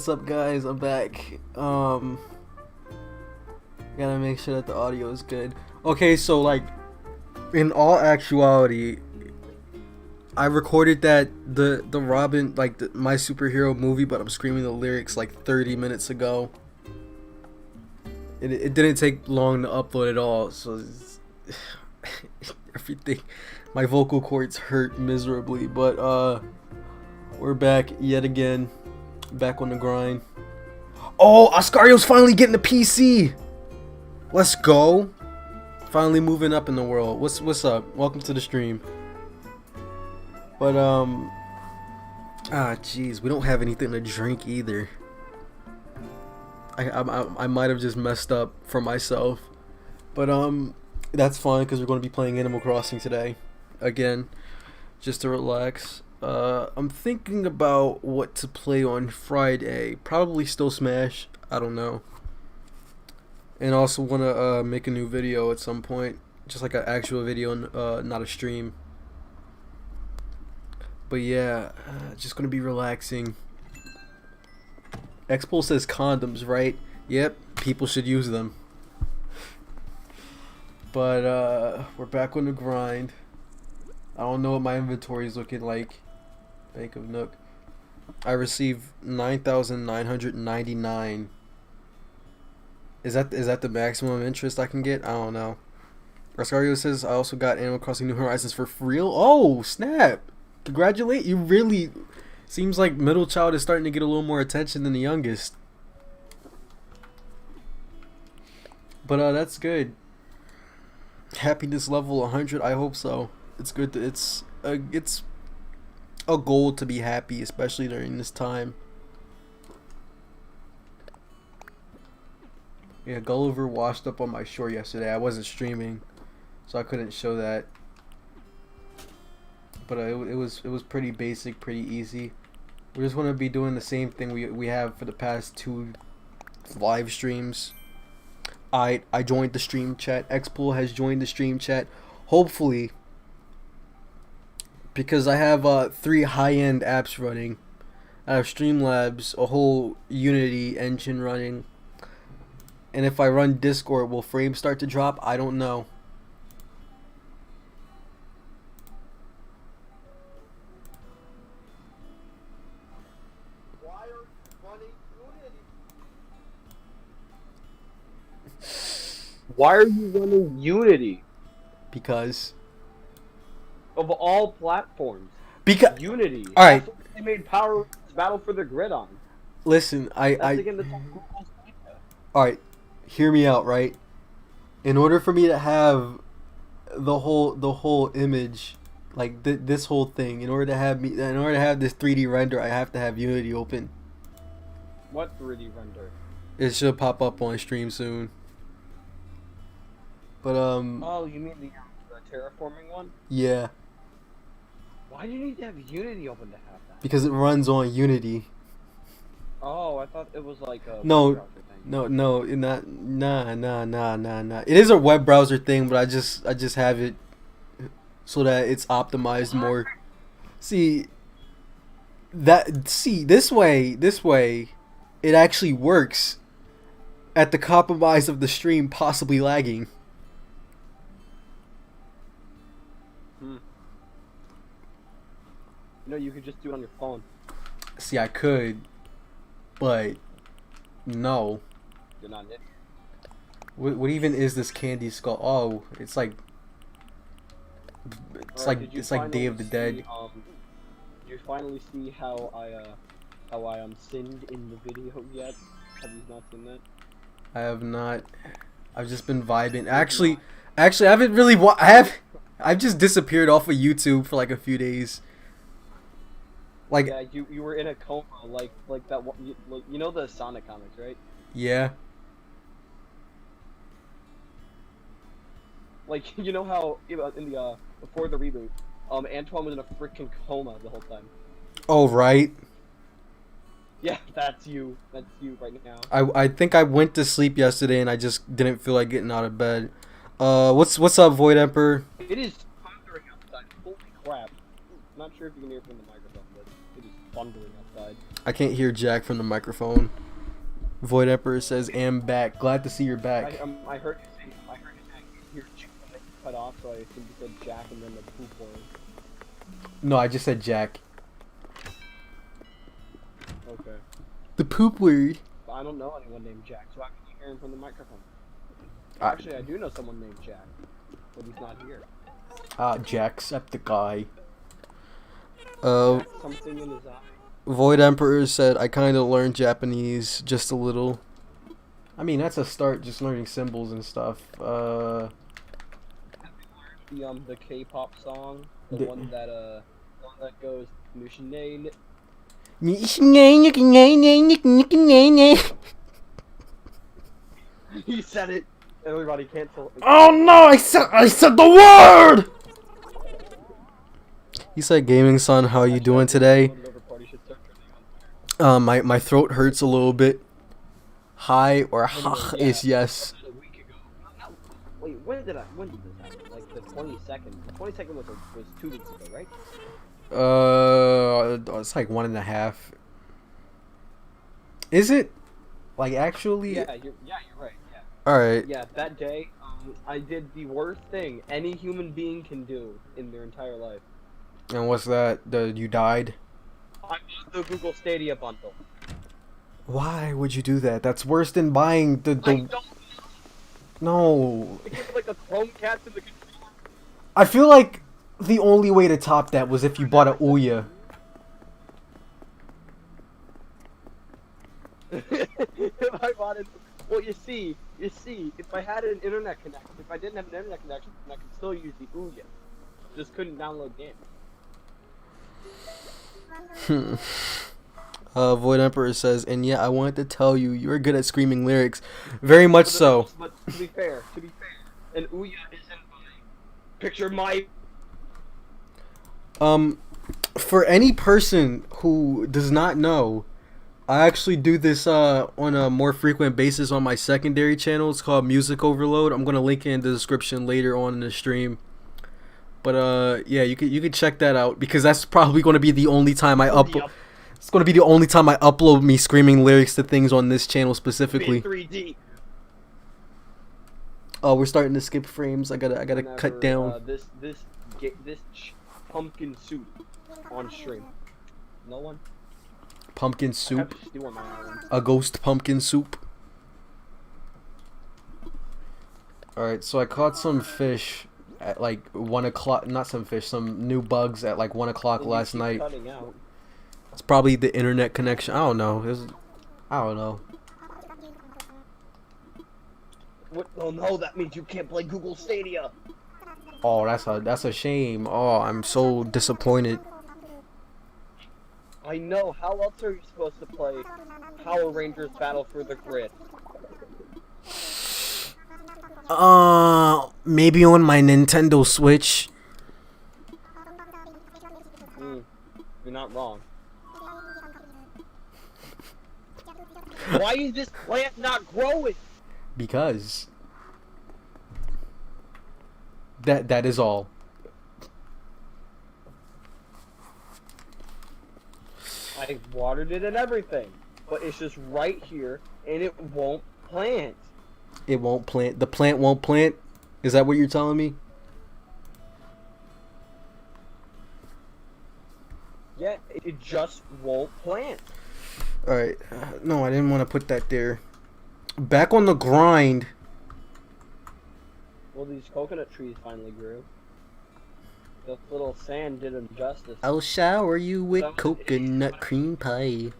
What's up, guys? I'm back. Gotta make sure that the audio is good. Okay, so like, in all actuality, I recorded the Robin, like my superhero movie, but I'm screaming the lyrics like 30 minutes ago. It didn't take long to upload at all, so everything, my vocal cords hurt miserably. But we're back yet again, back on the grind. Oh, Oscario's finally getting a PC. Let's go. Finally moving up in the world. What's up? Welcome to the stream. But jeez, we don't have anything to drink either. I might have just messed up for myself, but that's fine because we're going to be playing Animal Crossing today, again, just to relax. I'm thinking about what to play on Friday. Probably still Smash. I don't know. And also want to make a new video at some point, just like an actual video, not a stream. But yeah, just gonna be relaxing. Expo says condoms, right? Yep, people should use them. But we're back on the grind. I don't know what my inventory is looking like. Bank of Nook. I received 9,999. Is that the maximum interest I can get? I don't know. Roscario says I also got Animal Crossing New Horizons for real. Oh snap! Congratulate you. Really seems like middle child is starting to get a little more attention than the youngest. But that's good. Happiness level 100. I hope so. It's good. It's a goal to be happy, especially during this time. Yeah, Gulliver washed up on my shore yesterday. I wasn't streaming, so I couldn't show that. But it was pretty basic, pretty easy. We're just gonna be doing the same thing we have for the past 2 live streams. I joined the stream chat. Xpool has joined the stream chat. Hopefully, because I have 3 high-end apps running. I have Streamlabs, a whole Unity engine running. And if I run Discord, will frames start to drop? I don't know. Why are you running Unity? Why are you running Unity? Because Of all platforms. because Unity. all right. That's what they made Battle for the Grid on. Listen, That's again the Google's data. all right. Hear me out, right? In order for me to have the whole image, like this whole thing, in order to have this 3D render, I have to have Unity open. What 3D render? It should pop up on stream soon. But Oh, you mean the terraforming one? yeah, Why do you need to have Unity open to have that? because it runs on Unity. Oh, I thought it was like a No, web browser thing. No, not nah. It is a web browser thing, but I just have it so that it's optimized more. See, this way, it actually works at the compromise of the stream possibly lagging. You could just do it on your phone. See, I could, but no. You're not it. What even is this candy skull? Oh, it's like Alright, it's like Day of the Dead. Did you finally see how I sinned in the video yet? Have you not seen that? I have not. I've just been vibing. Actually, I haven't really. I've just disappeared off of YouTube for like a few days. Like Yeah, you were in a coma, like that one. You know the Sonic comics, right? yeah. Like you know how in the before the reboot, Antoine was in a freaking coma the whole time. Oh right. Yeah, that's you. That's you right now. I think I went to sleep yesterday and I just didn't feel like getting out of bed. What's up, Void Emperor? It is thundering outside. Holy crap! I'm not sure if you can hear it from the microphone, but it is thundering outside. I can't hear Jack from the microphone. Void Emperor says, "Am back. Glad to see you're back." I heard you say, your chick cut off, so I assumed you said Jack and then the poop word. No, I just said Jack. Okay. The poop word. But I don't know anyone named Jack, so how can you hear him from the microphone? Actually, I do know someone named Jack, but he's not here. Jacksepticeye. Something in his eye. Void Emperor said, "I kind of learned Japanese just a little." I mean, that's a start, just learning symbols and stuff. The K-pop song, the one that goes Nushinain. He said it. Everybody cancel. Oh no! I said the word. He said, "Gaming son, how you doing today?" My throat hurts a little bit. Hi or ha is yes. Wait, when did this happen? Like the 22nd. The 22nd was 2 weeks ago, right? It's like 1.5. Is it? Like actually? Yeah, you're right. Yeah. All right. Yeah, that day, I did the worst thing any human being can do in their entire life. And what's that? You died? I bought the Google Stadia bundle. Why would you do that? That's worse than buying the. I don't know. No. It gets like a Chromecast in the controller. I feel like the only way to top that was if you bought a Ouya. If I wanted, well, you see, if I had an internet connection, if I didn't have an internet connection, I could still use the Ouya. Just couldn't download games. Void Emperor says, "And yeah, I wanted to tell you, you're good at screaming lyrics. Very much so." But to be fair, an Ouya isn't picture my. For any person who does not know, I actually do this on a more frequent basis on my secondary channel. It's called Music Overload. I'm gonna link it in the description later on in the stream. But yeah, you could check that out because that's probably gonna be the only time I upload. It's gonna be the only time I upload me screaming lyrics to things on this channel specifically. 3D. Oh, we're starting to skip frames. I gotta cut down. This pumpkin soup on stream. No one. Pumpkin soup. I steal on my island. A ghost pumpkin soup. All right, so I caught some fish at like 1 o'clock. Not some fish, some new bugs at like 1 o'clock last night. Cutting out. It's probably the internet connection. I don't know. I don't know. What? Oh no, that means you can't play Google Stadia. Oh, that's a shame. Oh, I'm so disappointed. I know. How else are you supposed to play Power Rangers Battle for the Grid? Maybe on my Nintendo Switch. You're not wrong. Why is this plant not growing? Because that is all. I watered it and everything, but it's just right here and it won't plant. It won't plant. The plant won't plant? Is that what you're telling me? Yeah, it just won't plant. Alright. No, I didn't want to put that there. Back on the grind. Well, these coconut trees finally grew. The little sand did them justice. I'll shower you with coconut cream pie.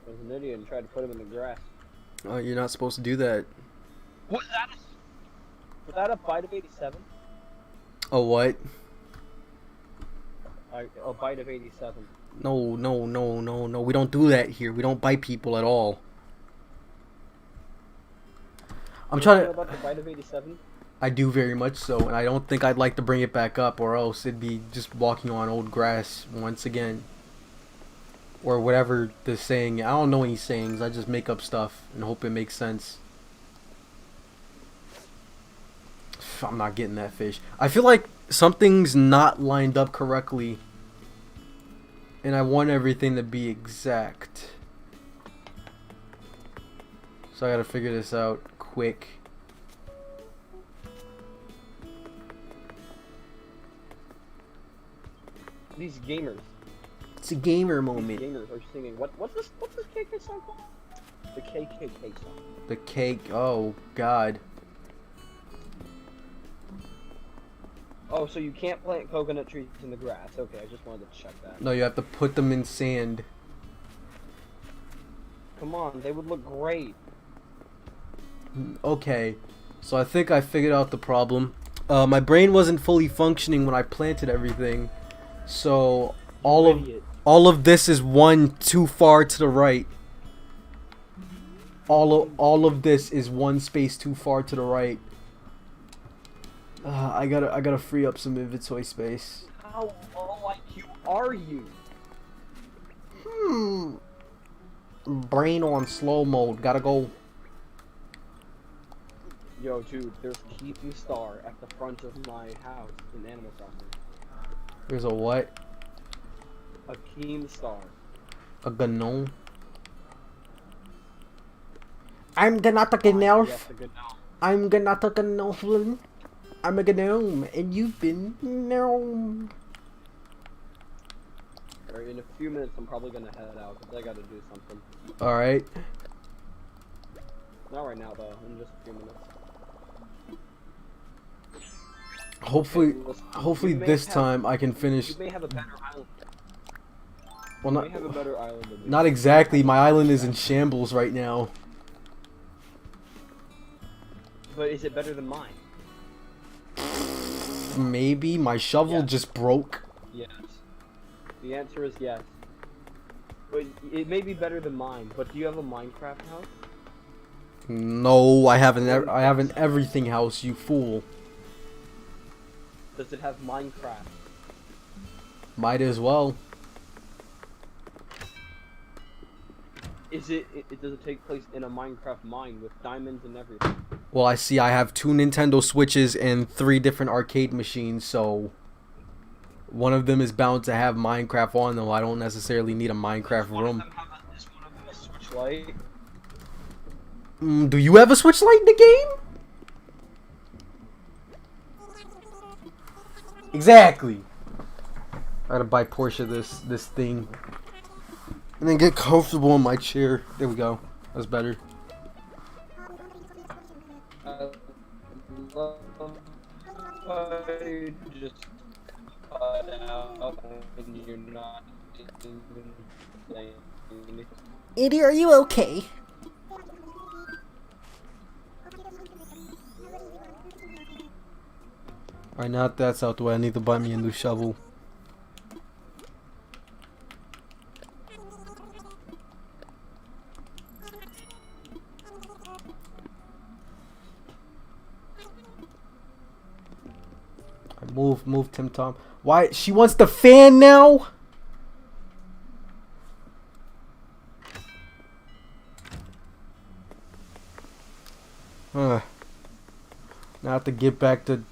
I was an idiot and tried to put them in the grass. Oh, you're not supposed to do that. Was that a bite of 87? Oh, what? A bite of 87. No. We don't do that here. We don't bite people at all. I'm trying to. About the bite of 87? I do very much so, and I don't think I'd like to bring it back up, or else it'd be just walking on old grass once again. Or whatever the saying. I don't know any sayings. I just make up stuff and hope it makes sense. I'm not getting that fish. I feel like something's not lined up correctly. And I want everything to be exact. So I gotta figure this out quick. These gamers. It's a gamer These moment. gamers are singing. What's this KK song called? The KKK song. The cake. Oh God. Oh, so you can't plant coconut trees in the grass. Okay, I just wanted to check that. No, you have to put them in sand. Come on, they would look great. Okay, so I think I figured out the problem. My brain wasn't fully functioning when I planted everything, so all of this is one too far to the right. All of this is one space too far to the right. I gotta free up some inventory space. How low IQ are you? Brain on slow mode. Gotta go. Yo, dude, there's Keaton Star at the front of my house in Animal Crossing. There's a what? A Keen Star. A gnome. I'm gonna take a gnome. Yes, a good gnome. I'm gonna take a gnome. I'm a gnome, and you've been gnome. Alright, in a few minutes, I'm probably gonna head out because I gotta do something. All right. Not right now, though. In just a few minutes. Hopefully this time I can finish. You may have a better island. Well, You may have a better island than me. not exactly. My island is in shambles right now. But is it better than mine? Maybe my shovel just broke. Yes. The answer is yes. But it may be better than mine. But do you have a Minecraft house? No, I have an everything house. You fool. Does it have Minecraft? Might as well. Does it take place in a Minecraft mine with diamonds and everything? Well, I see. I have 2 Nintendo Switches and 3 different arcade machines, so one of them is bound to have Minecraft on them. I don't necessarily need a Minecraft room. Is one of them a Switch Lite? Do you have a Switch Lite in the game? Exactly. I gotta buy Portia this thing. And then get comfortable in my chair. There we go. That's better. I just cut out and you're not even saying anything. Eddie, are you okay? Alright, now that that's out the way, I need to buy me a new shovel. Move, Tim Tom. Why? She wants the fan now? Now I have to get back to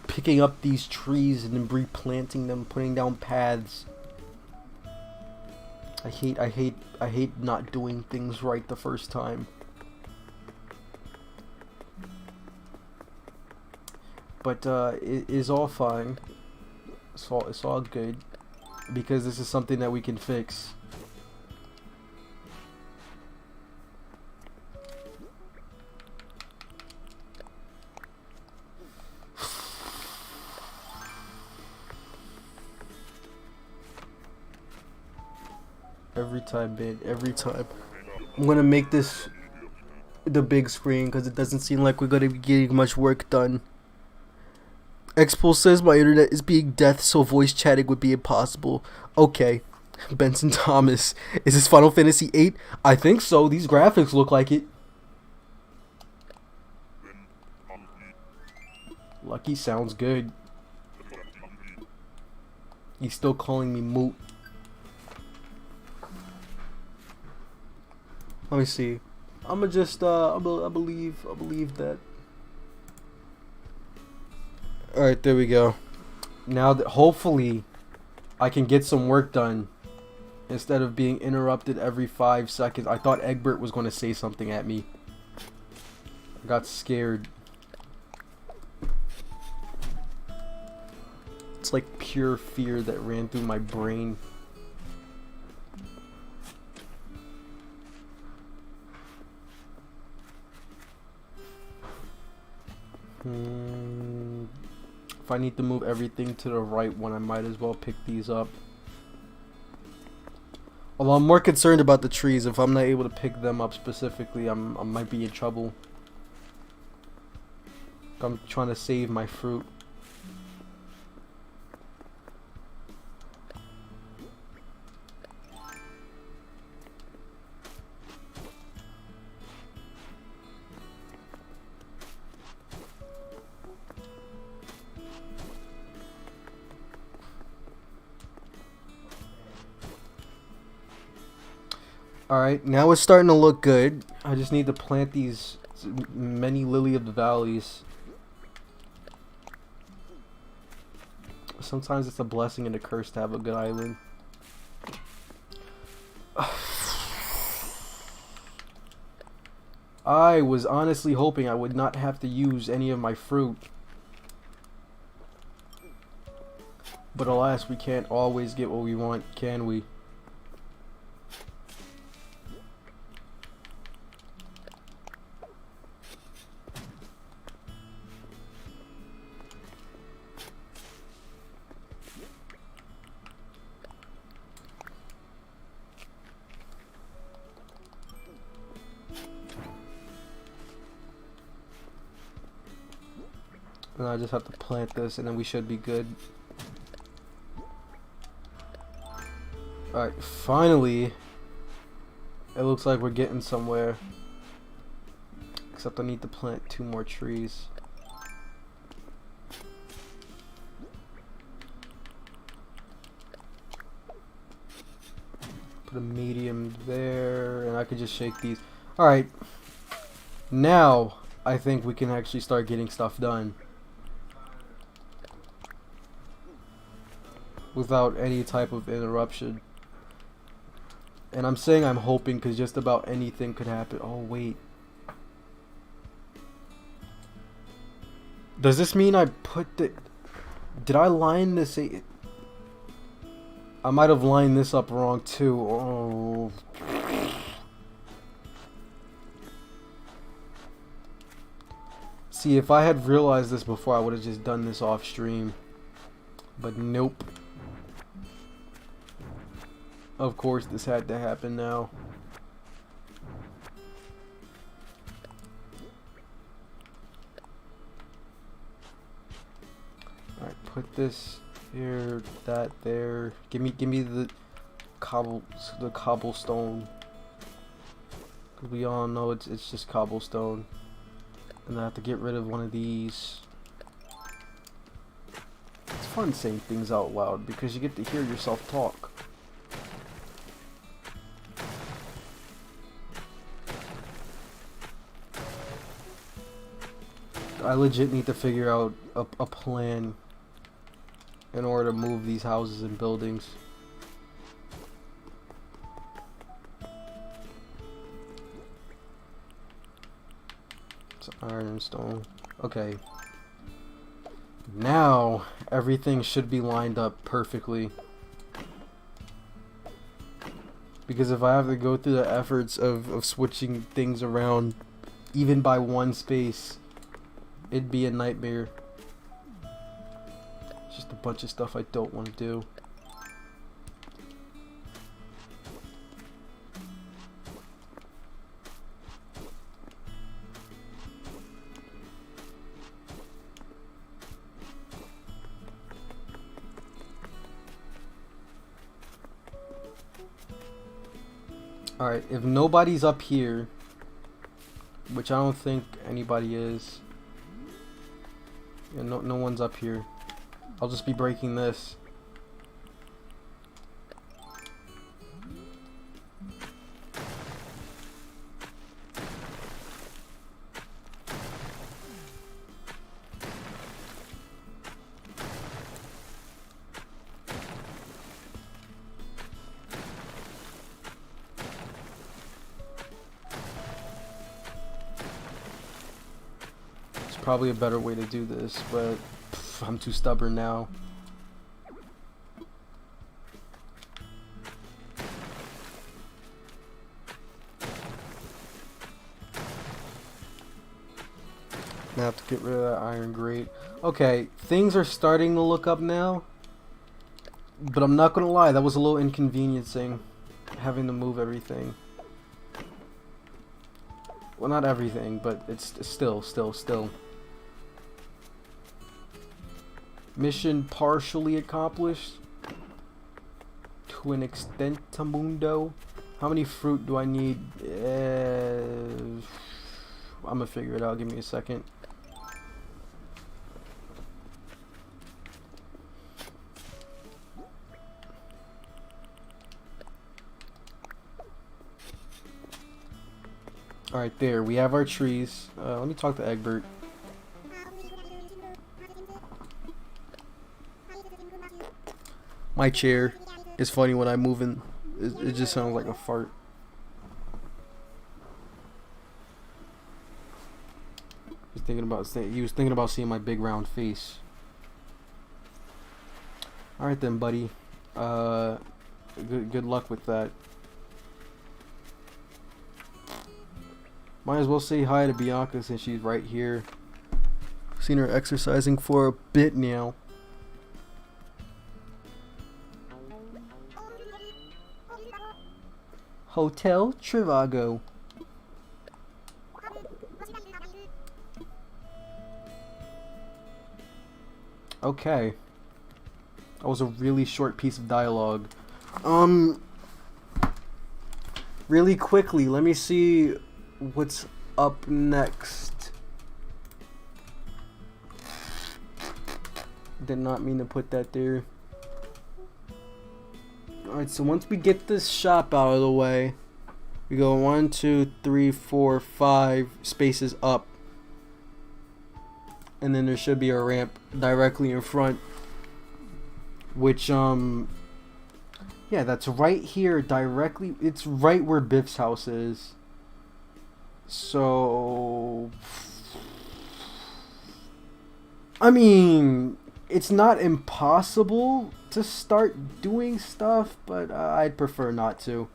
picking up these trees and then replanting them, putting down paths. I hate not doing things right the first time. But it is all fine. It's all good because this is something that we can fix. Every time, man. Every time. I'm gonna make this the big screen because it doesn't seem like we're gonna be getting much work done. Expo says my internet is being death, so voice chatting would be impossible. Okay. Benson Thomas. Is this Final Fantasy VIII? I think so. These graphics look like it. Lucky sounds good. He's still calling me moot. Let me see. I'ma just I believe that. Alright, there we go. Now that hopefully I can get some work done instead of being interrupted every 5 seconds. I thought Egbert was going to say something at me. I got scared. It's like pure fear that ran through my brain. If I need to move everything to the right one, I might as well pick these up. Although I'm more concerned about the trees. If I'm not able to pick them up specifically, I might be in trouble. I'm trying to save my fruit. Alright, now it's starting to look good. I just need to plant these many lily of the valleys. Sometimes it's a blessing and a curse to have a good island. I was honestly hoping I would not have to use any of my fruit. But alas, we can't always get what we want, can we? And I just have to plant this and then we should be good. Alright, finally, it looks like we're getting somewhere. Except I need to plant 2 more trees. Put a medium there, and I could just shake these. Alright, now I think we can actually start getting stuff done. Without any type of interruption. And I'm saying I'm hoping because just about anything could happen. Oh, wait. Does this mean I put the... Did I line this... I might have lined this up wrong too. Oh. See, if I had realized this before, I would have just done this off stream. But nope. Of course, this had to happen now. Alright, put this here, that there. Give me the cobblestone. We all know it's just cobblestone. And I have to get rid of one of these. It's fun saying things out loud because you get to hear yourself talk. I legit need to figure out a plan in order to move these houses and buildings. It's iron and stone. Okay. Now everything should be lined up perfectly. Because if I have to go through the efforts of switching things around even by 1 space, it'd be a nightmare. Just a bunch of stuff I don't want to do. Alright, if nobody's up here, which I don't think anybody is. Yeah, no one's up here. I'll just be breaking this. probably a better way to do this, but I'm too stubborn now. I have to get rid of that iron grate. Okay, things are starting to look up now. But I'm not gonna lie, that was a little inconveniencing. Having to move everything. Well, not everything, but it's still. Mission partially accomplished. To an extentamundo. How many fruit do I need? I'm gonna figure it out. Give me a second. Alright, there. We have our trees. Let me talk to Egbert. My chair is funny when I move in. It just sounds like a fart. He was thinking about seeing my big round face. Alright then, buddy. Good luck with that. Might as well say hi to Bianca since she's right here. Seen her exercising for a bit now. Hotel Trivago. Okay. That was a really short piece of dialogue. Really quickly, let me see what's up next. Did not mean to put that there. Alright, so once we get this shop out of the way, we go 1, 2, 3, 4, 5 spaces up. And then there should be a ramp directly in front. Which, yeah, that's right here, directly. It's right where Biff's house is. So, I mean, it's not impossible to start doing stuff, but I'd prefer not to.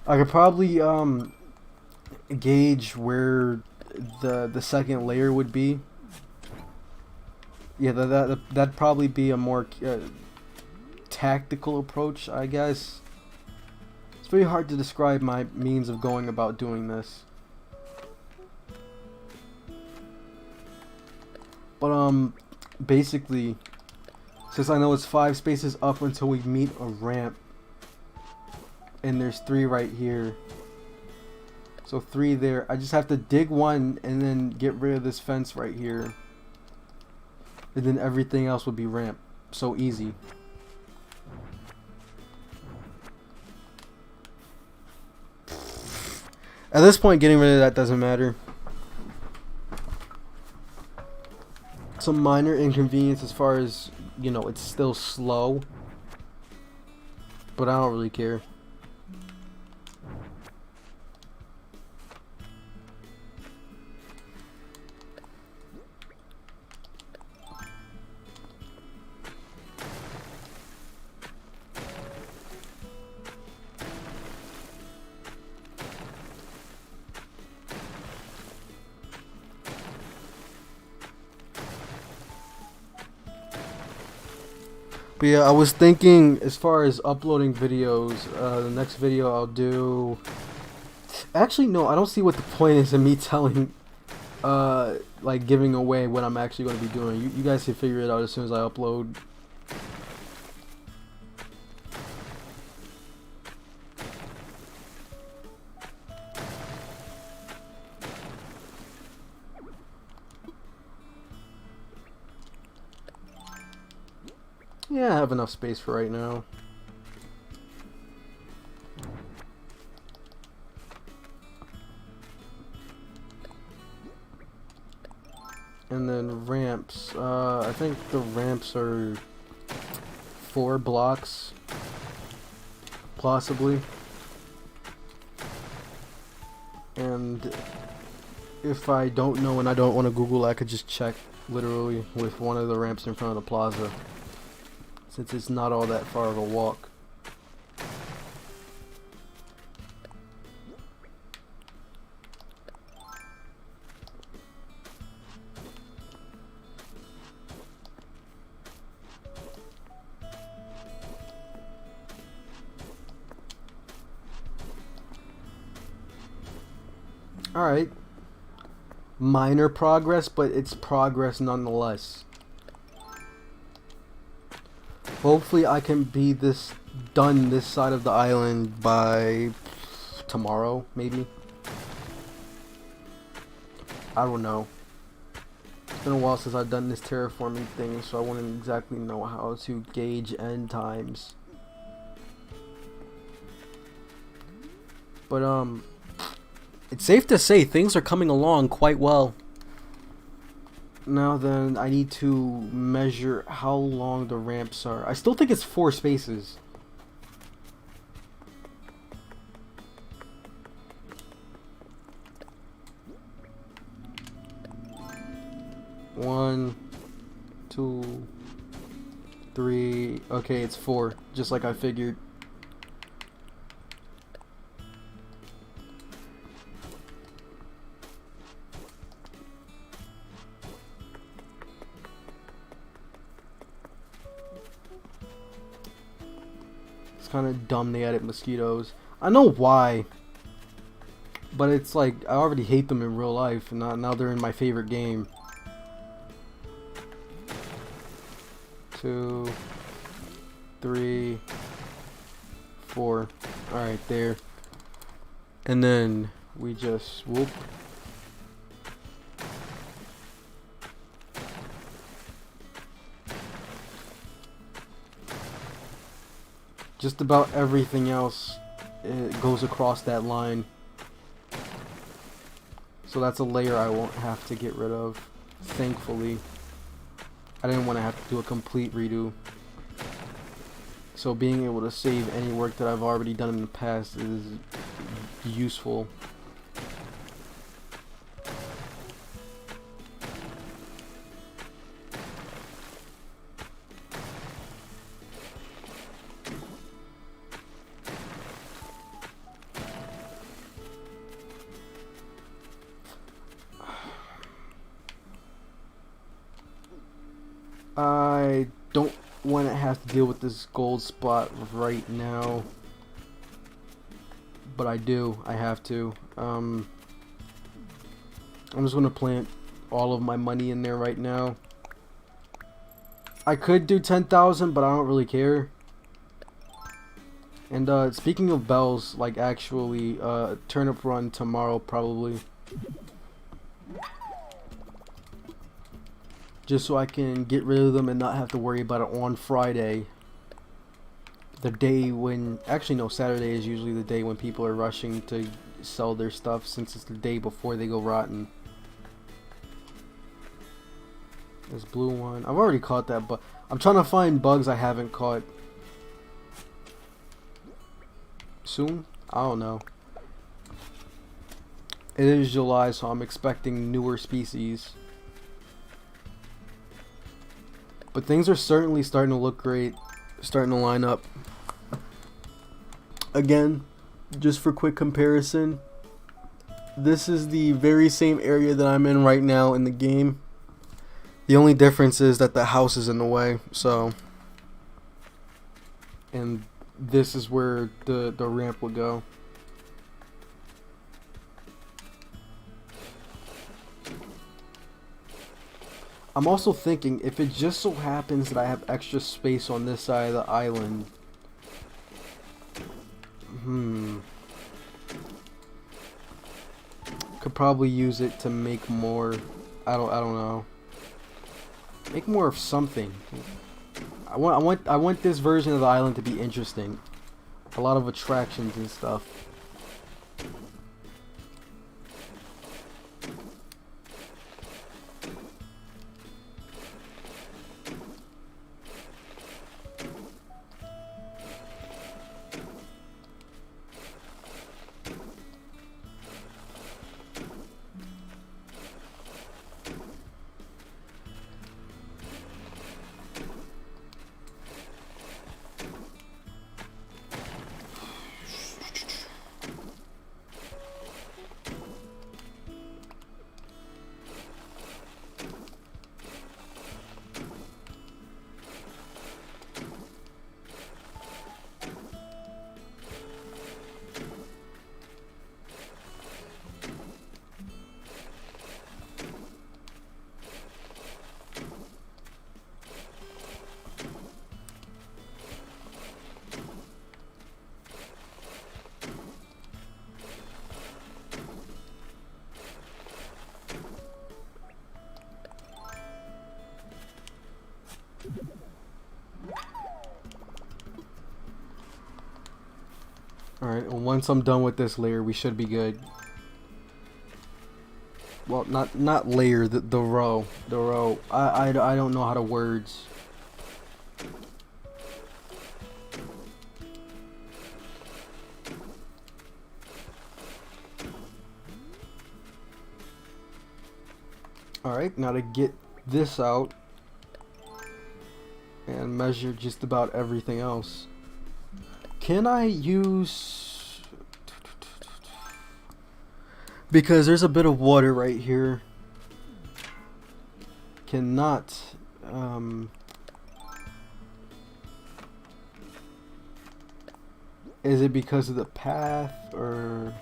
I could probably gauge where the second layer would be. Yeah, that'd probably be a more tactical approach, I guess. It's very hard to describe my means of going about doing this. But basically, since I know it's 5 spaces up until we meet a ramp, and there's 3 right here, so 3 there, I just have to dig 1 and then get rid of this fence right here, and then everything else would be ramp. So easy. At this point, getting rid of that doesn't matter. Some minor inconvenience as far as, you know, it's still slow, but I don't really care. But yeah, I was thinking as far as uploading videos, the next video I'll do... Actually, no, I don't see what the point is in me telling, like giving away what I'm actually going to be doing. You guys can figure it out as soon as I upload. Yeah, I have enough space for right now. And then ramps. I think the ramps are 4 blocks, possibly. And If I don't know and I don't want to Google, I could just check literally with one of the ramps in front of the plaza, since it's not all that far of a walk. Alright. Minor progress, but it's progress nonetheless. Hopefully I can be done this side of the island by tomorrow, maybe. I don't know. It's been a while since I've done this terraforming thing, so I wouldn't exactly know how to gauge end times. But it's safe to say things are coming along quite well. Now then, I need to measure how long the ramps are. I still think it's 4 spaces. One, 2, 3. Okay, it's 4, just like I figured. Kind of dumb they added mosquitoes. I know why, but it's like I already hate them in real life, and now they're in my favorite game. 2, 3, 4. All right, there. And then we just swoop. Just about everything else, it goes across that line. So that's a layer I won't have to get rid of, thankfully. I didn't want to have to do a complete redo. So being able to save any work that I've already done in the past is useful. I don't want to have to deal with this gold spot right now, but I do. I have to. I'm just going to plant all of my money in there right now. I could do 10,000, but I don't really care. And speaking of bells, like actually, turnip run tomorrow probably. Just so I can get rid of them and not have to worry about it on Friday. The day when... Actually, no, Saturday is usually the day when people are rushing to sell their stuff, since it's the day before they go rotten. This blue one. I've already caught that, but I'm trying to find bugs I haven't caught. Soon? I don't know. It is July, so I'm expecting newer species. But things are certainly starting to look great, starting to line up. Again, just for quick comparison, this is the very same area that I'm in right now in the game. The only difference is that the house is in the way, so... And this is where the ramp would go. I'm also thinking, if it just so happens that I have extra space on this side of the island, could probably use it to make more. I don't know. Make more of something. I want this version of the island to be interesting. A lot of attractions and stuff. Alright, and once I'm done with this layer, we should be good. Well, not layer, the row. The row. I don't know how to words. Alright, now to get this out and measure just about everything else. Can I use... Because there's a bit of water right here. Cannot... Is it because of the path or...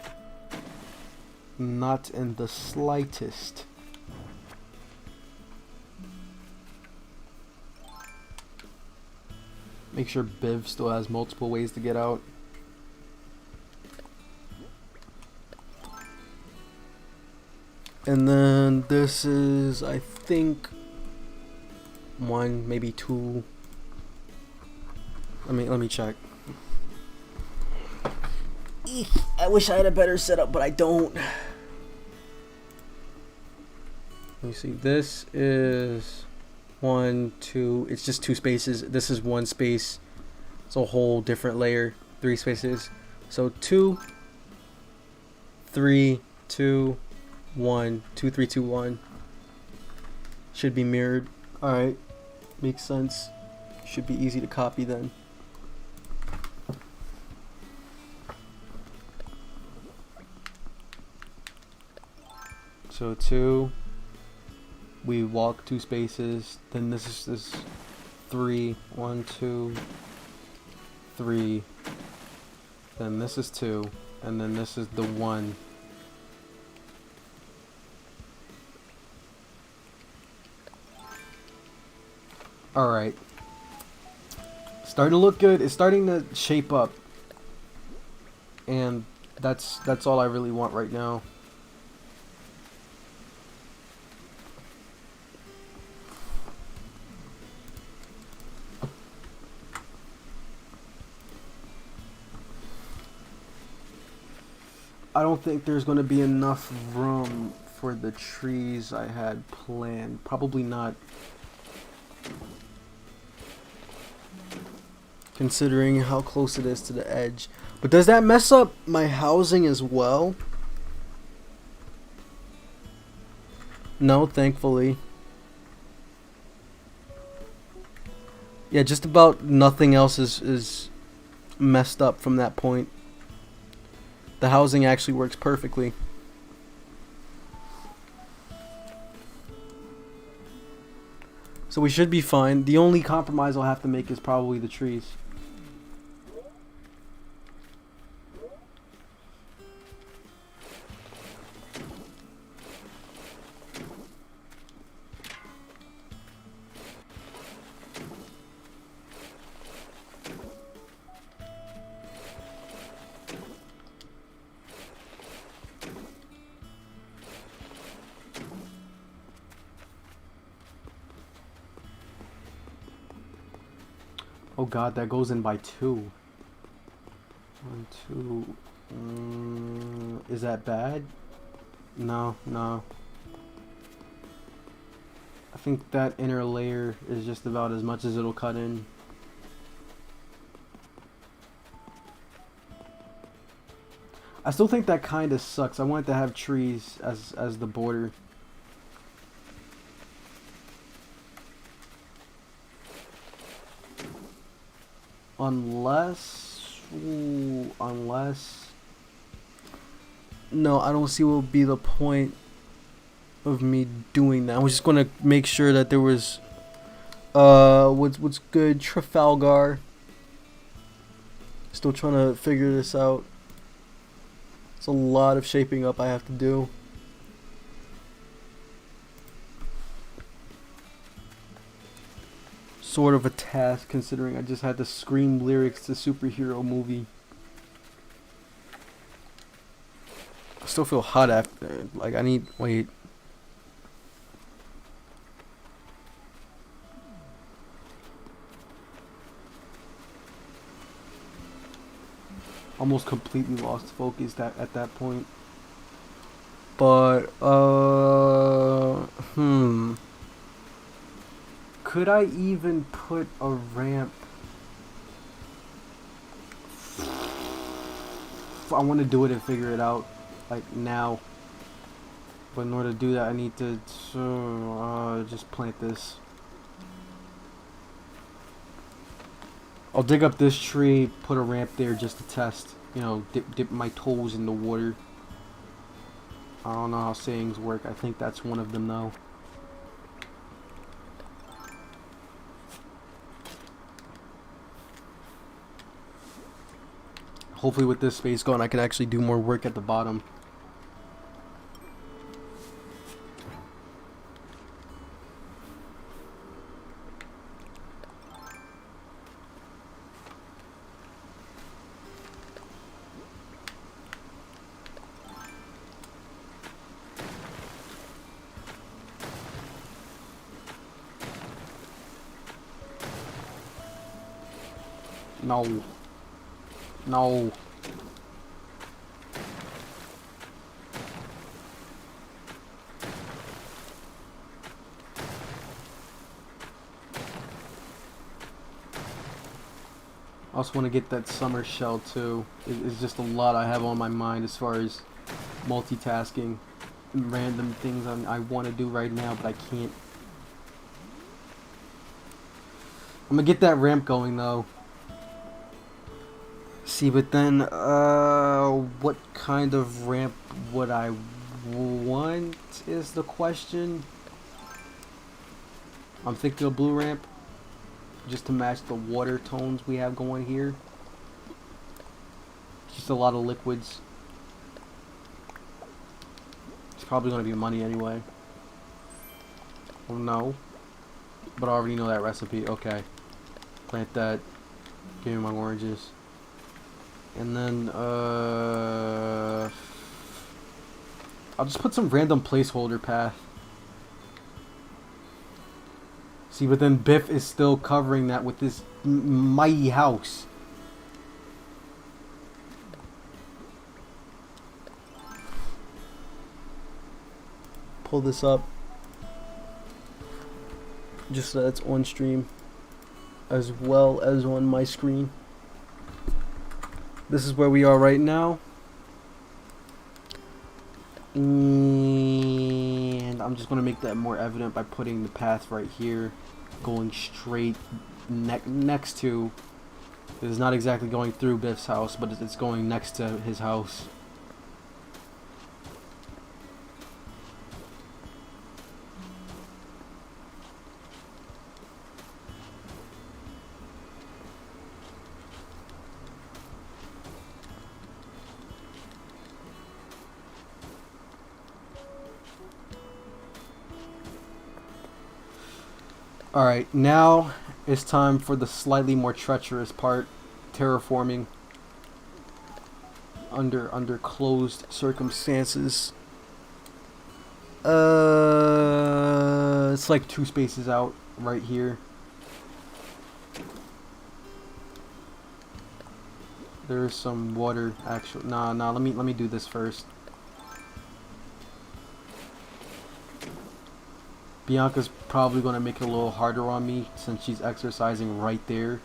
Not in the slightest. Make sure Biv still has multiple ways to get out. And then this is, I think, 1, maybe 2. Let me check. I wish I had a better setup, but I don't. Let me see. This is 1, 2. It's just 2 spaces. This is 1 space. It's a whole different layer. 3 spaces. So 2, 3, 2, 1, 2, 3, 2, 1. Should be mirrored. Alright. Makes sense. Should be easy to copy then. So 2. We walk 2 spaces. Then this is 3. 1, 2, 3. Then this is 2. And then this is the 1. Alright. Starting to look good. It's starting to shape up. And that's all I really want right now. I don't think there's going to be enough room for the trees I had planned. Probably not. Considering how close it is to the edge. But does that mess up my housing as well? No, thankfully. Yeah, just about nothing else is messed up from that point. The housing actually works perfectly. So we should be fine. The only compromise I'll have to make is probably the trees. Oh god, that goes in by 2. 1, 2. Is that bad? No, no. I think that inner layer is just about as much as it'll cut in. I still think that kind of sucks. I wanted to have trees as the border. Unless... Ooh, unless... No, I don't see what would be the point of me doing that. I was just going to make sure that there was... What's good? Trafalgar. Still trying to figure this out. It's a lot of shaping up I have to do. Sort of a task, considering I just had to scream lyrics to superhero movie. I still feel hot after. Like, I need. Wait. almost completely lost focus at that point. But could I even put a ramp? I want to do it and figure it out, like now. But in order to do that, I need to just plant this. I'll dig up this tree, put a ramp there just to test. You know, dip my toes in the water. I don't know how sayings work. I think that's one of them though. Hopefully with this space going, I can actually do more work at the bottom. No. No. I also want to get that summer shell too. It's just a lot I have on my mind as far as multitasking and random things I want to do right now, but I can't. I'm gonna get that ramp going though. See, but then, what kind of ramp would I want is the question. I'm thinking a blue ramp, just to match the water tones we have going here. Just a lot of liquids. It's probably gonna be money anyway. Oh no. But I already know that recipe. Okay. Plant that. Give me my oranges. And then, I'll just put some random placeholder path. See, but then Biff is still covering that with this mighty house. Pull this up. Just so it's on stream. As well as on my screen. This is where we are right now. And I'm just going to make that more evident by putting the path right here. Going straight next to... It's not exactly going through Biff's house, but it's going next to his house. Alright, now it's time for the slightly more treacherous part, terraforming under closed circumstances. It's like 2 spaces out right here. There's some water actually. Nah, let me do this first. Bianca's probably going to make it a little harder on me since she's exercising right there.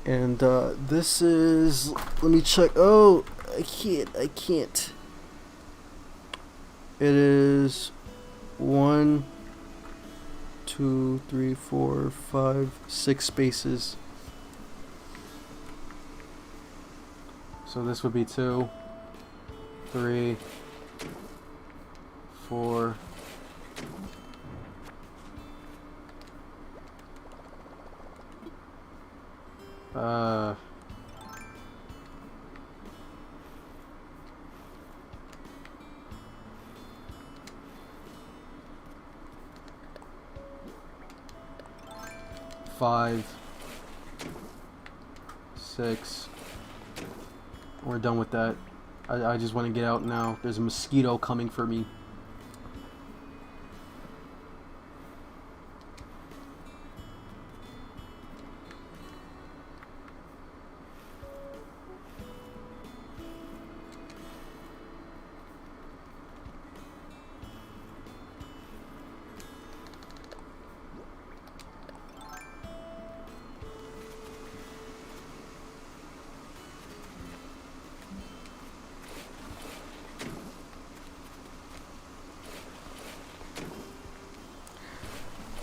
And this is, let me check. Oh, I can't. It is 1, 2, 3, 4, 5, 6 spaces. So this would be 2, 3, 4. Five, 6. We're done with that. I just want to get out now. There's a mosquito coming for me.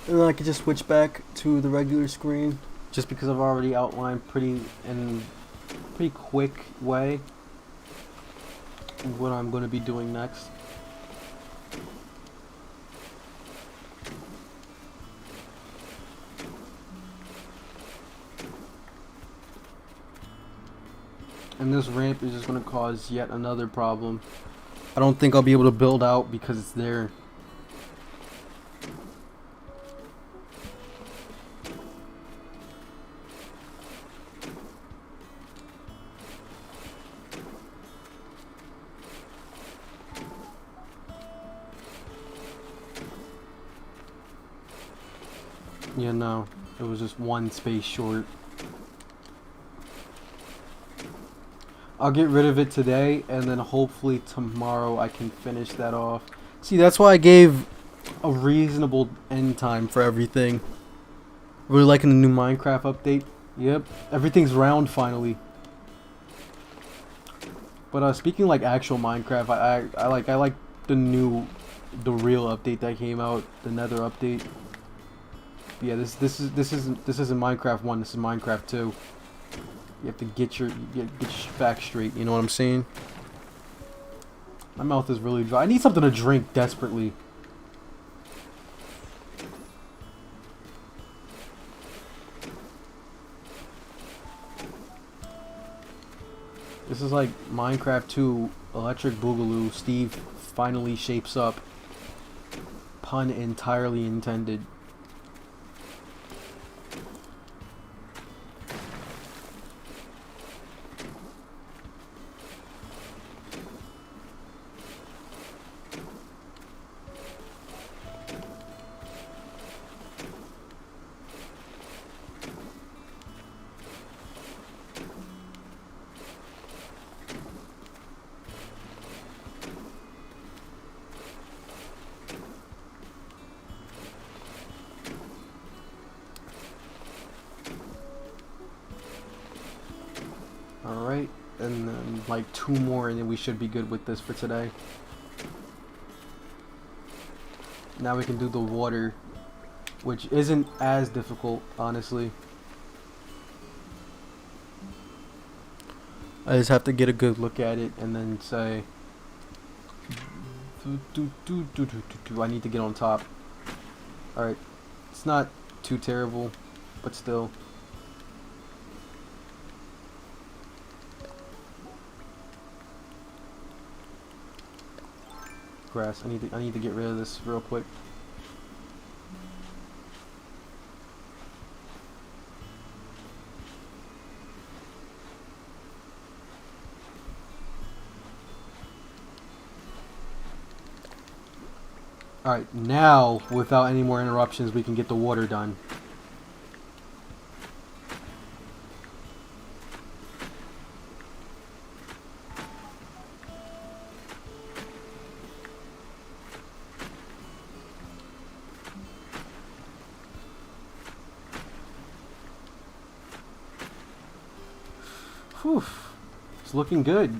And then I can just switch back to the regular screen, just because I've already outlined in pretty quick way what I'm going to be doing next. And this ramp is just going to cause yet another problem. I don't think I'll be able to build out because it's there. Yeah, no, it was just one space short. I'll get rid of it today, and then hopefully tomorrow I can finish that off. See, that's why I gave a reasonable end time for everything. Really liking the new Minecraft update. Yep, everything's round finally. But speaking like actual Minecraft, I like the real update that came out, the Nether update. Yeah, this isn't Minecraft 1. This is Minecraft 2. You have to get your facts straight. You know what I'm saying? My mouth is really dry. I need something to drink desperately. This is like Minecraft 2 Electric Boogaloo. Steve finally shapes up. Pun entirely intended. Alright, and then like 2 more and then we should be good with this for today. Now we can do the water, which isn't as difficult, honestly. I just have to get a good look at it and then say, I need to get on top. Alright, it's not too terrible, but still. Grass. I need to get rid of this real quick. Alright, now without any more interruptions we can get the water done. Whew. It's looking good.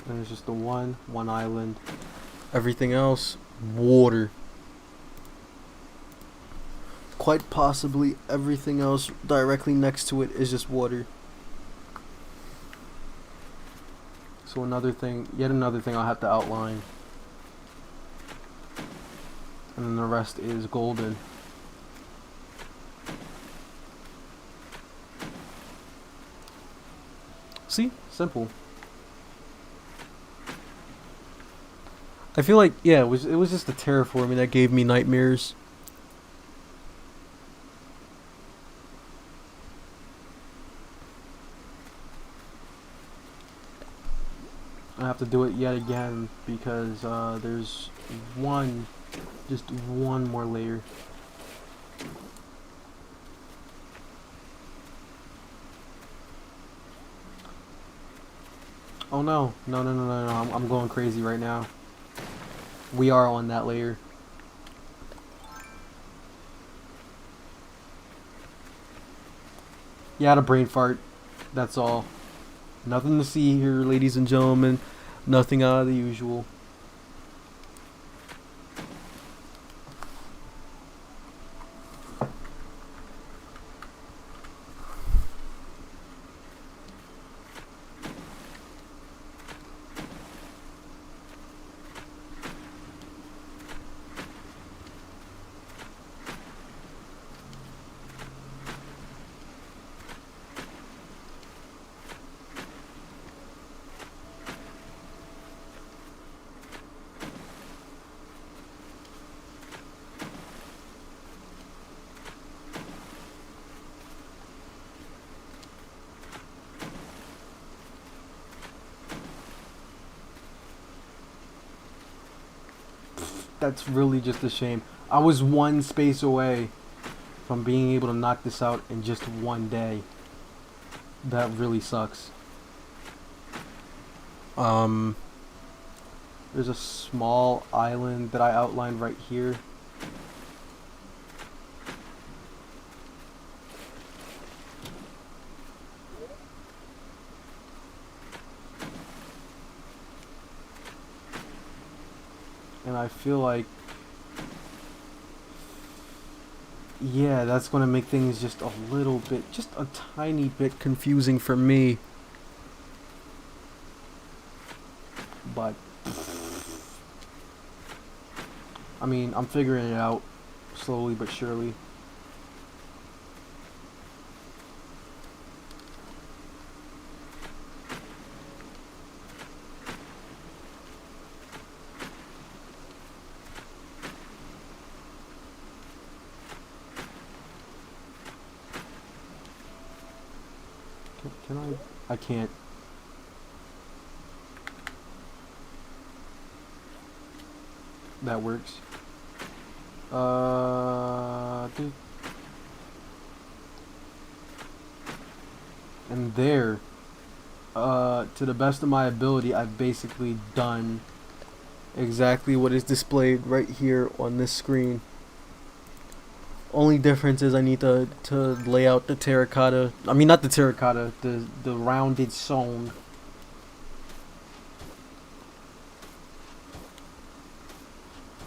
And there's just the one island. Everything else, water. Quite possibly everything else directly next to it is just water. So yet another thing I'll have to outline. And then the rest is golden. See? Simple. I feel like, yeah, it was just the terraforming that gave me nightmares. I have to do it yet again because there's just one more layer. Oh no, no, I'm going crazy right now. We are on that layer. You had a brain fart. That's all. Nothing to see here, ladies and gentlemen. Nothing out of the usual. That's really just a shame. I was one space away from being able to knock this out in just one day. That really sucks. There's a small island that I outlined right here. And I feel like, yeah, that's going to make things just a little bit, just a tiny bit confusing for me. But, I mean, I'm figuring it out slowly but surely. Can I? I can't. That works. Dude. And there, to the best of my ability, I've basically done exactly what is displayed right here on this screen. Only difference is I need to lay out the terracotta. I mean, not the terracotta, the rounded stone.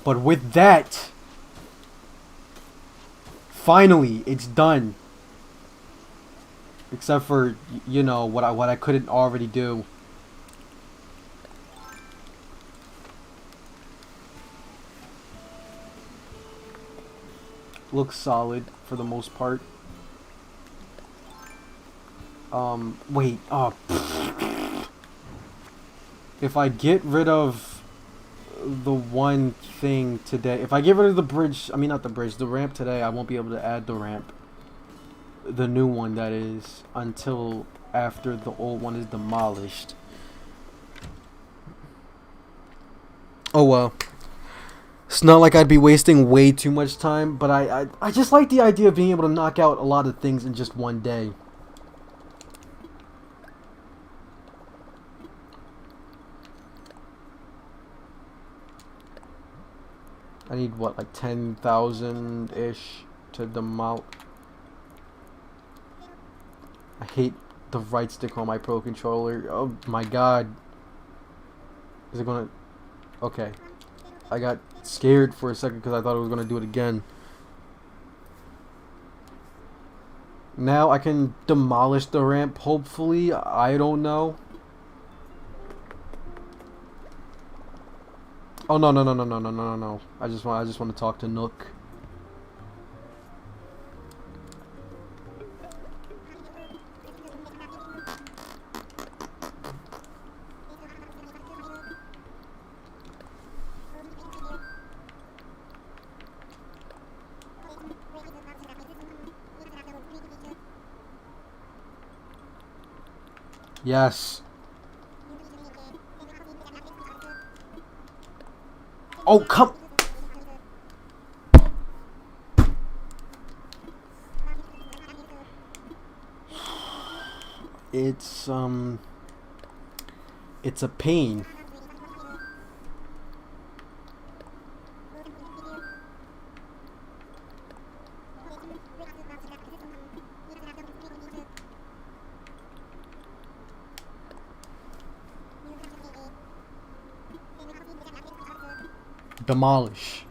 But with that, finally, it's done. Except for, you know, what I couldn't already do. Looks solid for the most part. Wait, if I get rid of the one thing today, if I get rid of the bridge, I mean not the bridge, the ramp today, I won't be able to add the ramp. The new one, that is, until after the old one is demolished. Oh well. It's not like I'd be wasting way too much time, but I just like the idea of being able to knock out a lot of things in just one day. I need, what, like 10,000-ish to demolish. I hate the right stick on my Pro Controller. Oh my god. Is it gonna... Okay. I got scared for a second because I thought it was gonna do it again. Now I can demolish the ramp, hopefully. I don't know. Oh no no no no no no no no! I just want to talk to Nook. Yes. Oh come. It's a pain. demolish.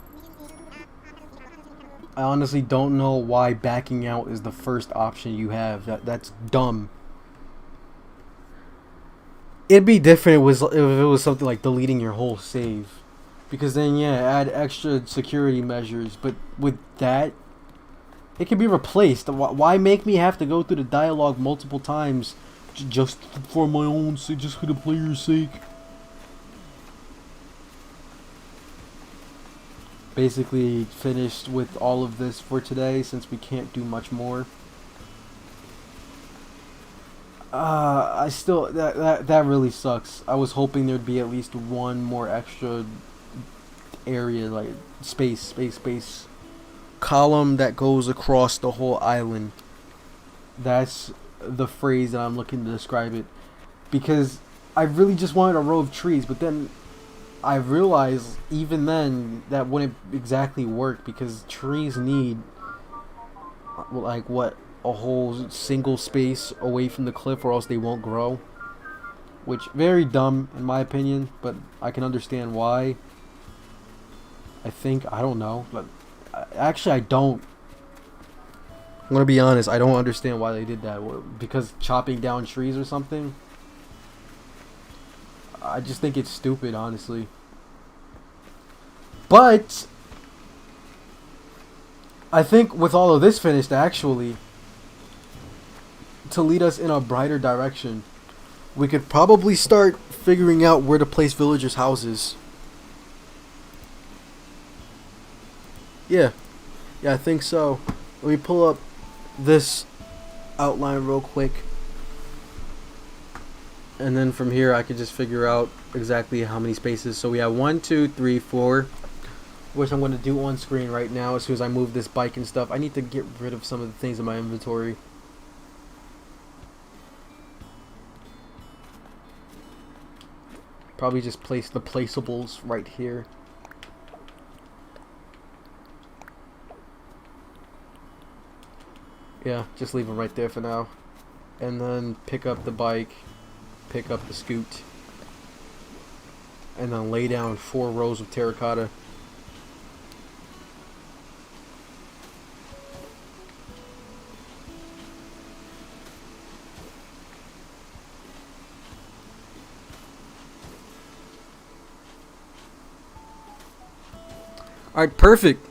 I honestly don't know why backing out is the first option you have. That's dumb. It'd be different if it was something like deleting your whole save, because then yeah, add extra security measures. But with that, it can be replaced. Why make me have to go through the dialogue multiple times just for my own sake, just for the player's sake? Basically finished with all of this for today since we can't do much more. I still that really sucks. I was hoping there'd be at least one more extra area, like space column that goes across the whole island. That's the phrase that I'm looking to describe it, because I really just wanted a row of trees, but then I realized even then that wouldn't exactly work, because trees need like what, a whole single space away from the cliff, or else they won't grow. Which, very dumb in my opinion, but I can understand why. I don't know, but actually I don't. I'm gonna be honest, I don't understand why they did that. Because chopping down trees or something? I just think it's stupid, honestly. But I think with all of this finished, actually, to lead us in a brighter direction, we could probably start figuring out where to place villagers' houses. Yeah, I think so. Let me pull up this outline real quick, and then from here I could just figure out exactly how many spaces. So we have 1, 2, 3, 4, which I'm going to do on screen right now. As soon as I move this bike and stuff, I need to get rid of some of the things in my inventory. Probably just place the placeables right here. Yeah, just leave them right there for now. And then pick up the bike, pick up the scoot, and then lay down 4 rows of terracotta. Alright, perfect.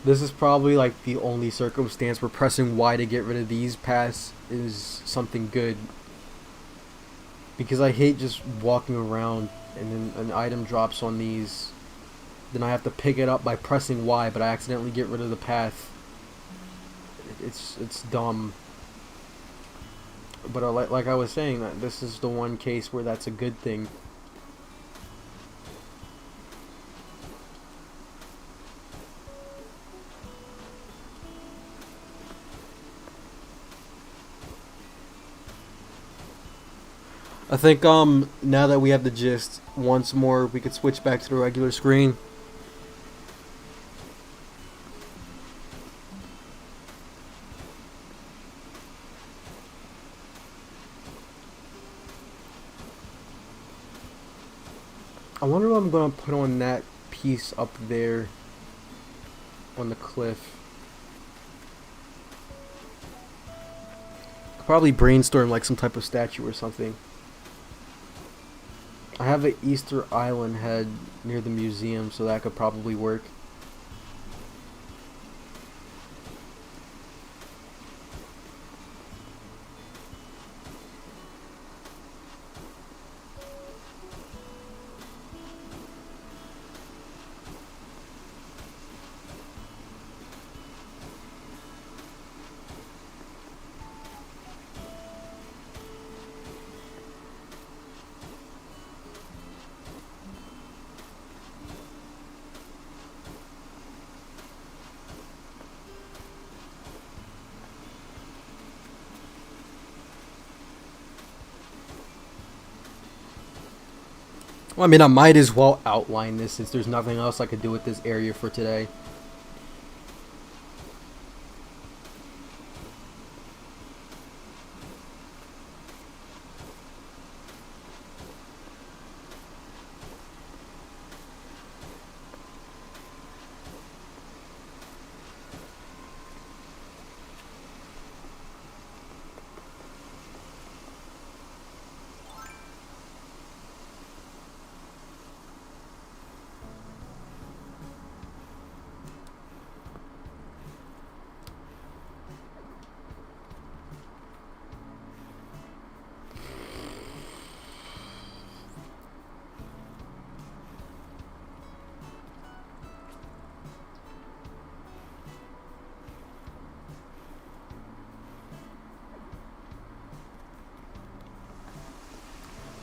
This is probably like the only circumstance where pressing Y to get rid of these paths is something good. Because I hate just walking around and then an item drops on these. Then I have to pick it up by pressing Y, but I accidentally get rid of the path. It's dumb. But like I was saying, this is the one case where that's a good thing. I think now that we have the gist, once more we could switch back to the regular screen. I wonder what I'm gonna put on that piece up there on the cliff. Could probably brainstorm like some type of statue or something. I have an Easter Island head near the museum, so that could probably work. Well, I mean, I might as well outline this since there's nothing else I could do with this area for today.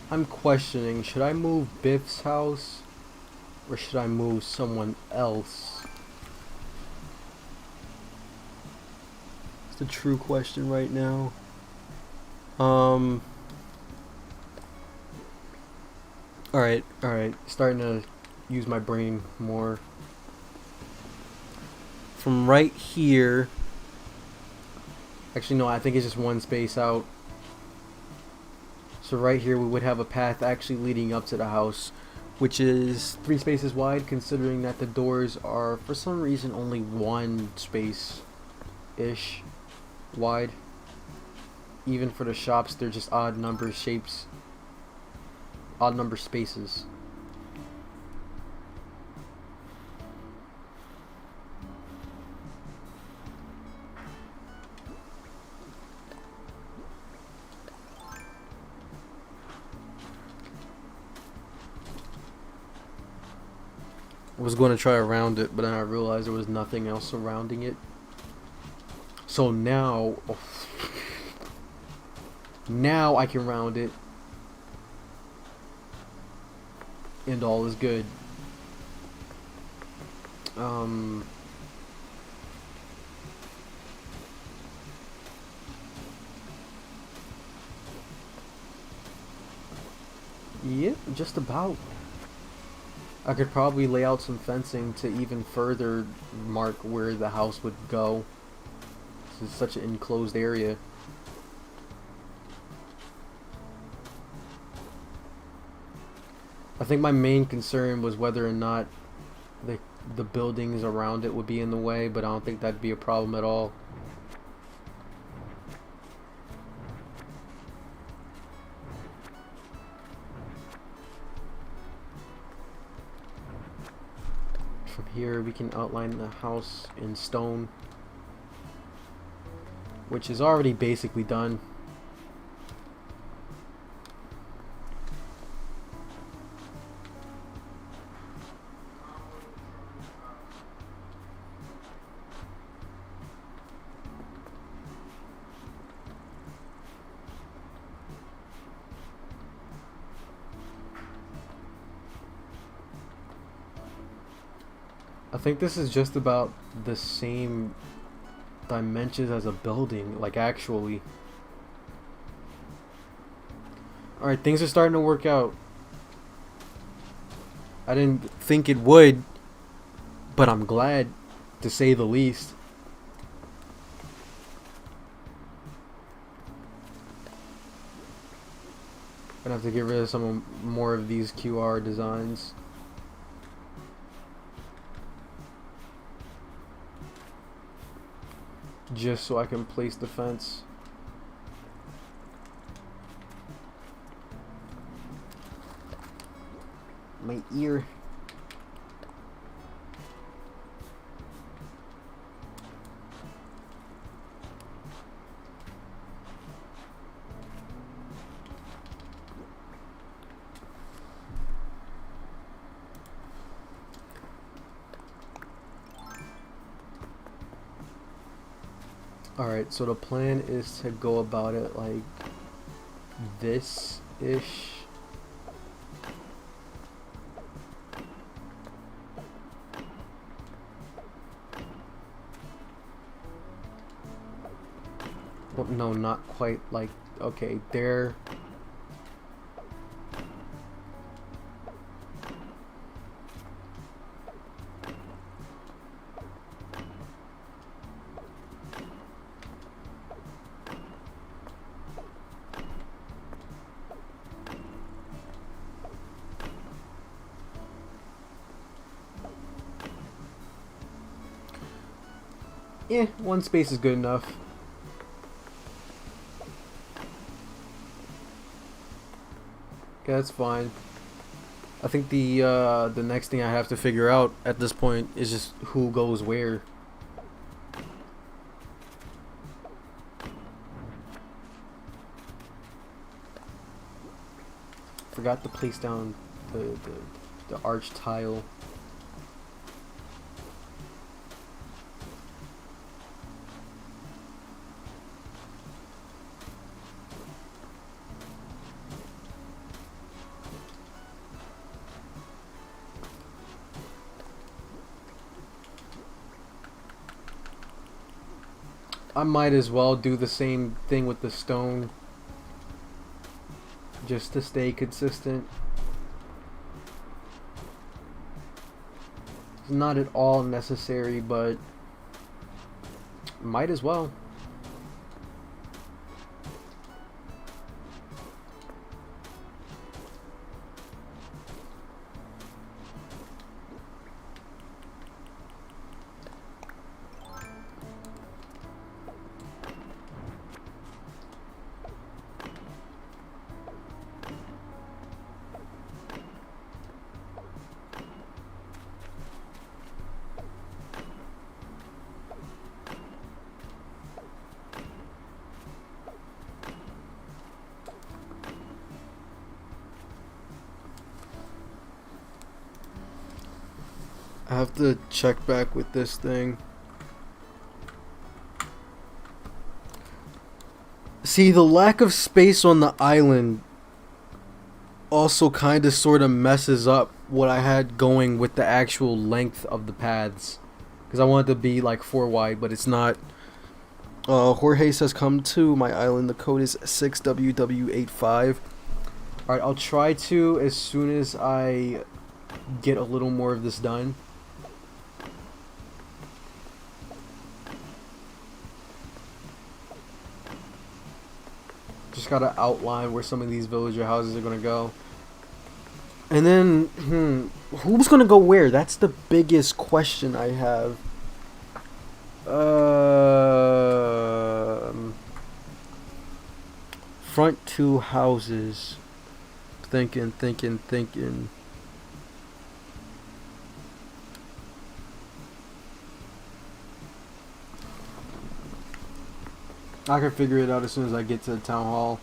I'm questioning, should I move Biff's house or should I move someone else? It's the true question right now. Alright. Starting to use my brain more. From right here. Actually, no, I think it's just one space out. So right here we would have a path actually leading up to the house, which is 3 spaces wide, considering that the doors are, for some reason, only 1 space-ish wide. Even for the shops, they're just odd number shapes. Odd number spaces. I was going to try around it, but then I realized there was nothing else surrounding it. So now, now I can round it, and all is good. Yep, just about. I could probably lay out some fencing to even further mark where the house would go. This is such an enclosed area. I think my main concern was whether or not the buildings around it would be in the way, but I don't think that'd be a problem at all. From here we can outline the house in stone, which is already basically done. I think this is just about the same dimensions as a building, like actually. Alright, things are starting to work out. I didn't think it would, but I'm glad, to say the least. Gonna have to get rid of some more of these QR designs. Just so I can place the fence. My ear. Alright, so the plan is to go about it like this-ish. Well, no, not quite like, okay, there. Yeah, 1 space is good enough. Yeah, that's fine. I think the next thing I have to figure out at this point is just who goes where. Forgot to place down the arch tile. I might as well do the same thing with the stone. Just to stay consistent. It's not at all necessary, but might as well. I have to check back with this thing. See, the lack of space on the island also kind of sort of messes up what I had going with the actual length of the paths. Because I want it to be like 4 wide, but it's not. Jorge says, come to my island. The code is 6WW85. Alright, I'll try to as soon as I get a little more of this done. Just gotta outline where some of these villager houses are gonna go. And then, who's gonna go where? That's the biggest question I have. Front 2 houses. Thinking. I can figure it out as soon as I get to the town hall.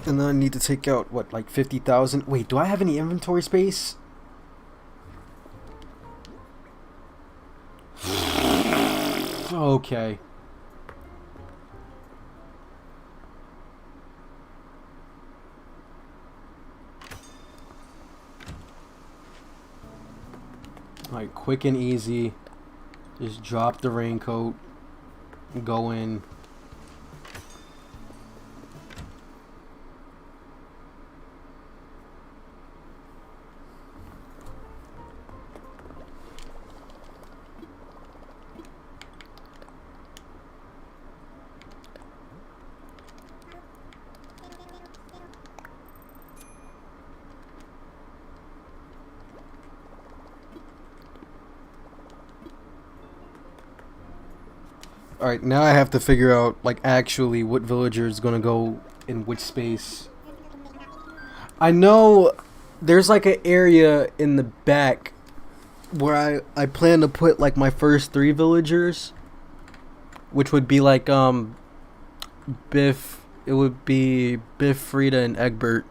And then I need to take out, what, like 50,000? Wait, do I have any inventory space? Okay. Alright, quick and easy. Just drop the raincoat. Go in. Alright, now I have to figure out, like, actually what villager is gonna go in which space. I know there's, like, an area in the back where I plan to put, like, my first 3 villagers. Which would be, like, Biff. It would be Biff, Frida, and Egbert.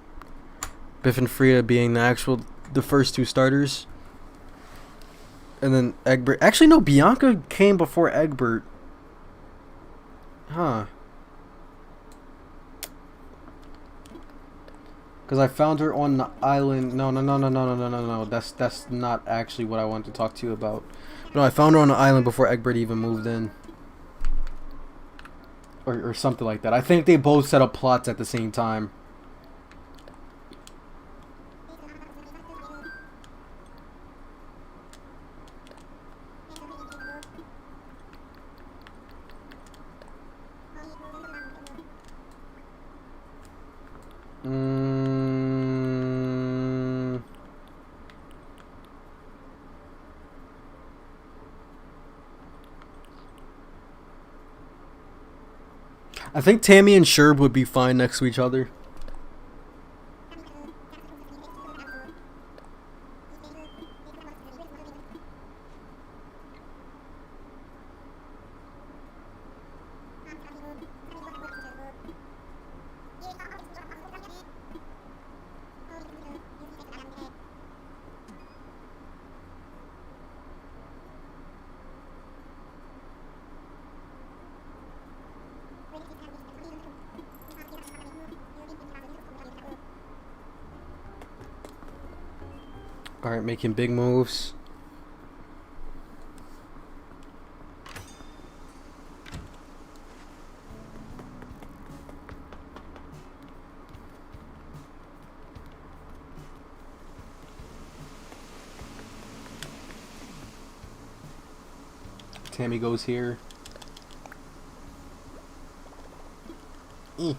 Biff and Frida being the first 2 starters. And then Egbert. Actually, no, Bianca came before Egbert. Huh. Because I found her on the island. No. That's not actually what I wanted to talk to you about. No, I found her on the island before Egbert even moved in. Or something like that. I think they both set up plots at the same time. I think Tammy and Sherb would be fine next to each other. Alright, making big moves. Tammy goes here. Alright,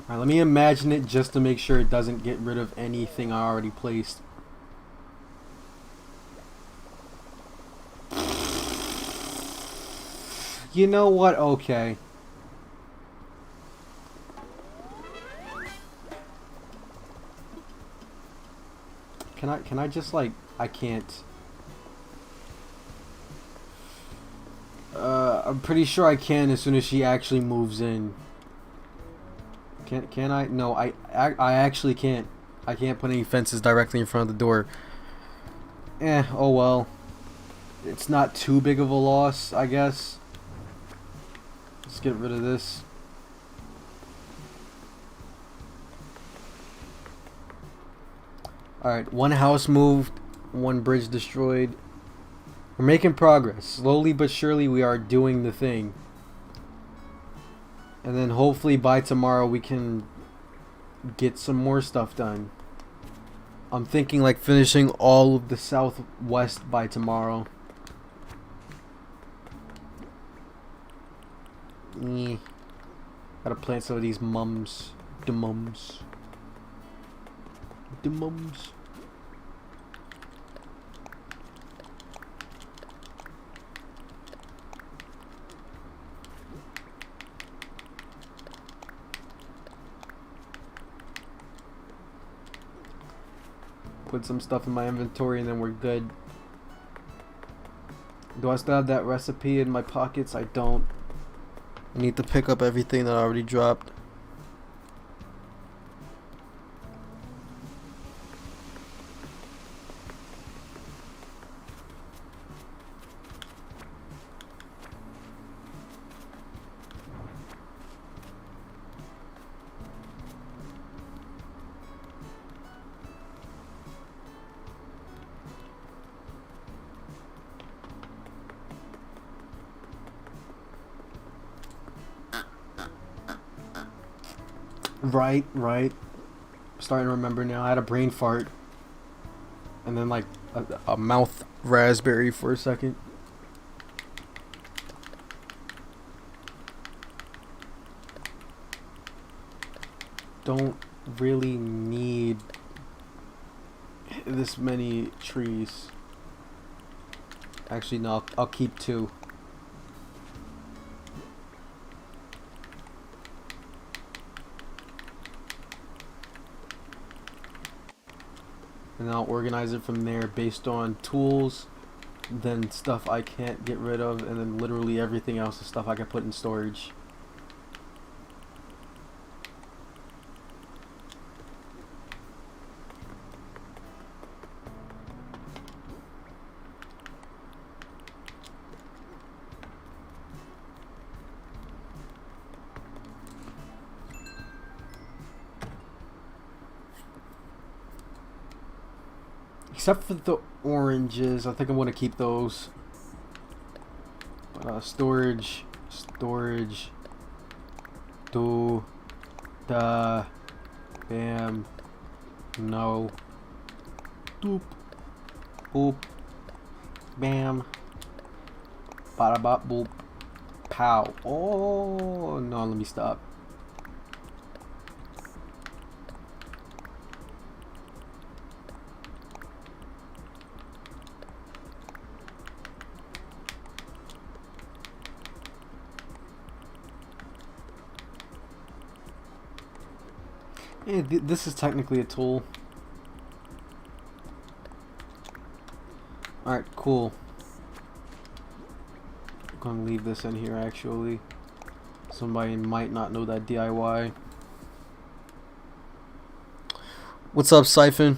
let me imagine it just to make sure it doesn't get rid of anything I already placed. You know what? Okay. Can I just like I can't. I'm pretty sure I can as soon as she actually moves in. Can I? No, I actually can't. I can't put any fences directly in front of the door. Oh well. It's not too big of a loss, I guess. Let's get rid of this. Alright, one house moved, one bridge destroyed. We're making progress. Slowly but surely we are doing the thing. And then hopefully by tomorrow we can get some more stuff done. I'm thinking like finishing all of the southwest by tomorrow. Gotta plant some of these mums. The mums. The mums. Put some stuff in my inventory and then we're good. Do I still have that recipe in my pockets? I don't. I need to pick up everything that I already dropped. Right. Starting to remember now. I had a brain fart. And then like a mouth raspberry for a second. Don't really need this many trees. Actually no, I'll keep 2. And I'll organize it from there based on tools, then stuff I can't get rid of, and then literally everything else is stuff I can put in storage. Except for the oranges, I think I'm gonna keep those. Storage, do, da, bam, no, doop, boop, bam, bada bop boop, pow. Oh no, let me stop. Yeah, this is technically a tool. Alright, cool. I'm gonna leave this in here actually. Somebody might not know that DIY. What's up, Siphon?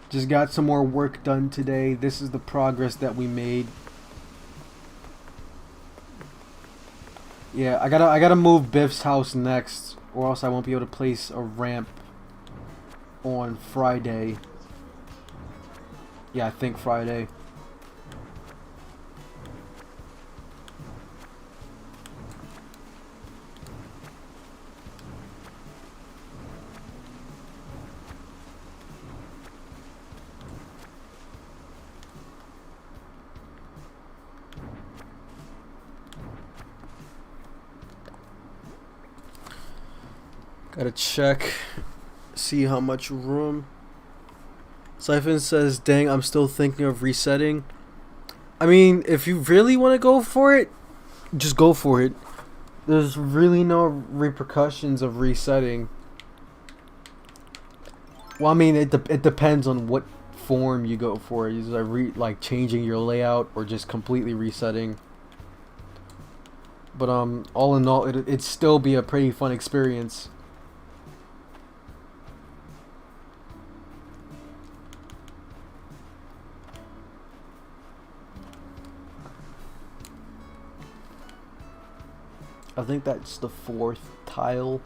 Just got some more work done today. This is the progress that we made. Yeah, I gotta move Biff's house next, or else I won't be able to place a ramp on Friday. Yeah, I think Friday. Gotta check, see how much room. Siphon says, "Dang, I'm still thinking of resetting." I mean, if you really want to go for it, just go for it. There's really no repercussions of resetting. Well, I mean, it depends on what form you go for. Is it like changing your layout or just completely resetting? But all in all, it'd still be a pretty fun experience. I think that's the fourth tile.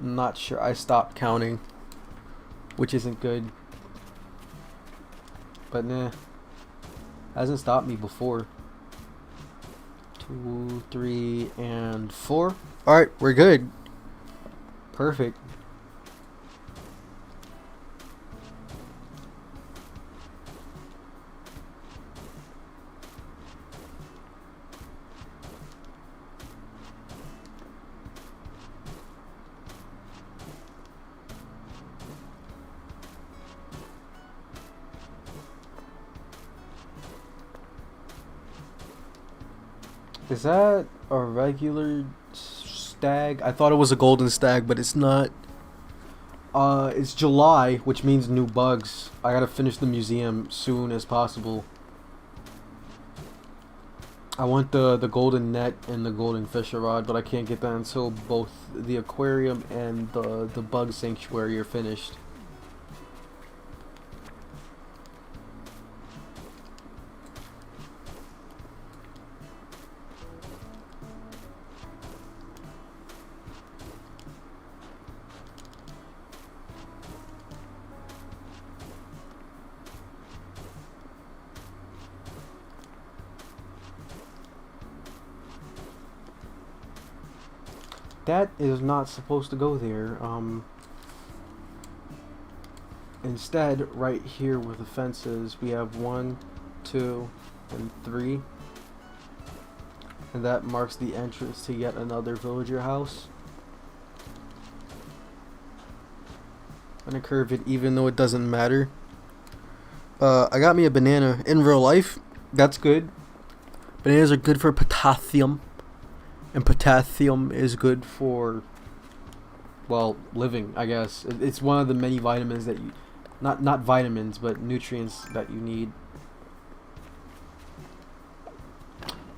Not sure. I stopped counting, which isn't good. But nah, hasn't stopped me before. 2, 3, and 4. All right, we're good. Perfect. Is that a regular stag? I thought it was a golden stag, but it's not. It's July, which means new bugs. I gotta finish the museum soon as possible. I want the golden net and the golden fisher rod, but I can't get that until both the aquarium and the bug sanctuary are finished. That is not supposed to go there. Instead, right here where the fence is, we have 1, 2, and 3. And that marks the entrance to yet another villager house. I'm gonna curve it even though it doesn't matter. I got me a banana. In real life, that's good. Bananas are good for potassium. And potassium is good for, well, living, I guess. It's one of the many vitamins that you... Not vitamins, but nutrients that you need.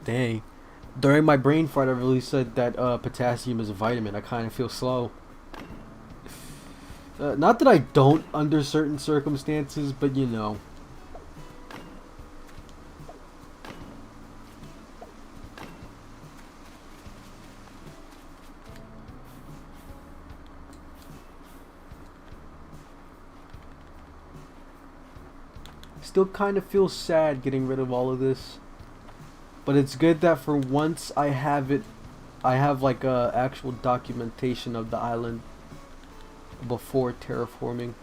Dang. During my brain fart, I really said that potassium is a vitamin. I kind of feel slow. Not that I don't under certain circumstances, but you know. Still kind of feel sad getting rid of all of this. But it's good that for once I have it. I have like actual documentation of the island before terraforming.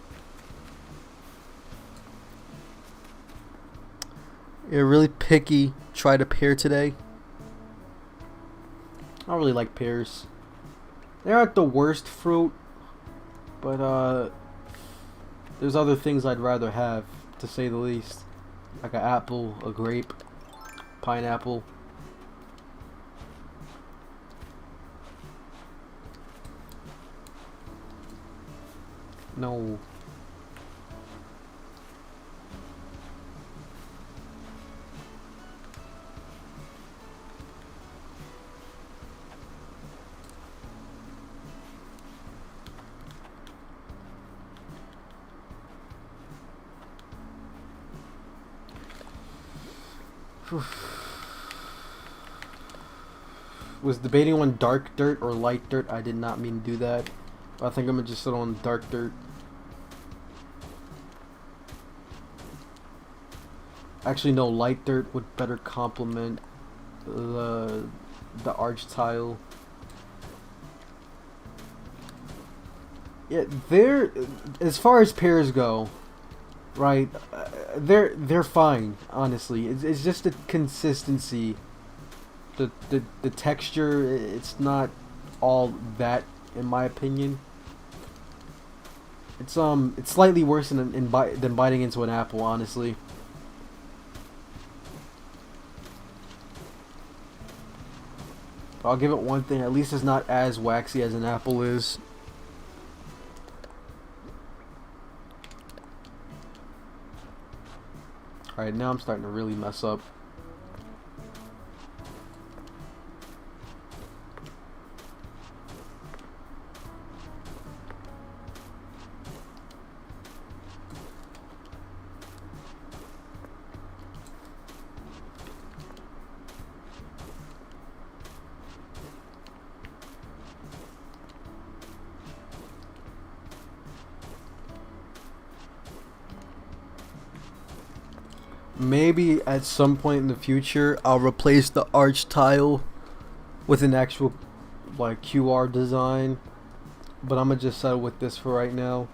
You're really picky. Tried a pear today. I don't really like pears. They aren't the worst fruit, but there's other things I'd rather have, to say the least. Like an apple, a grape, pineapple. No. was debating on dark dirt or light dirt. I did not mean to do that. I think I'm gonna just sit on dark dirt. Actually, no, light dirt would better complement the arch tile. Yeah, as far as pairs go, right? They're fine. Honestly, it's just the consistency, the texture. It's not all that, in my opinion. It's slightly worse than biting into an apple, honestly. But I'll give it one thing: at least it's not as waxy as an apple is. Alright, now I'm starting to really mess up. Maybe at some point in the future I'll replace the arch tile with an actual like QR design, but I'm gonna just settle with this for right now.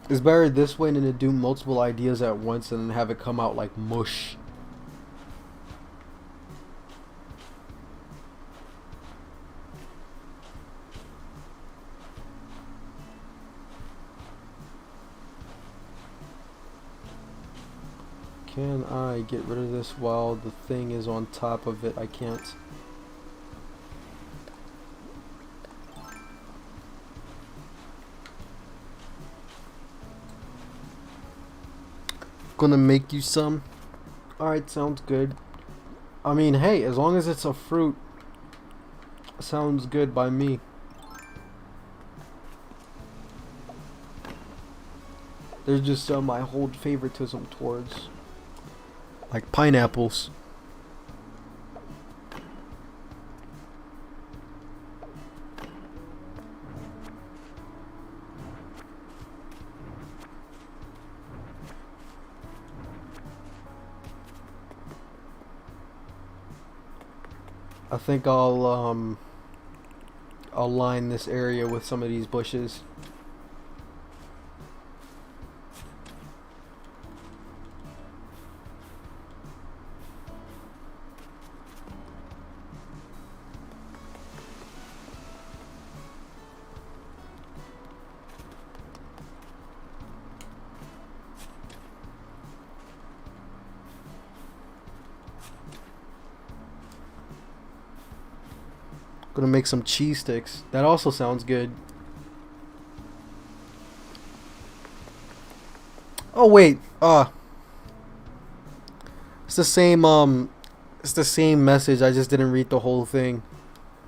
It's better this way than to do multiple ideas at once and then have it come out like mush. Can I get rid of this while the thing is on top of it? I can't. Gonna make you some. Alright, sounds good. I mean, hey, as long as it's a fruit, sounds good by me. There's just some I hold favoritism towards. Like pineapples. I think I'll line this area with some of these bushes. Gonna make some cheese sticks. That also sounds good. Oh wait, it's the same message. I just didn't read the whole thing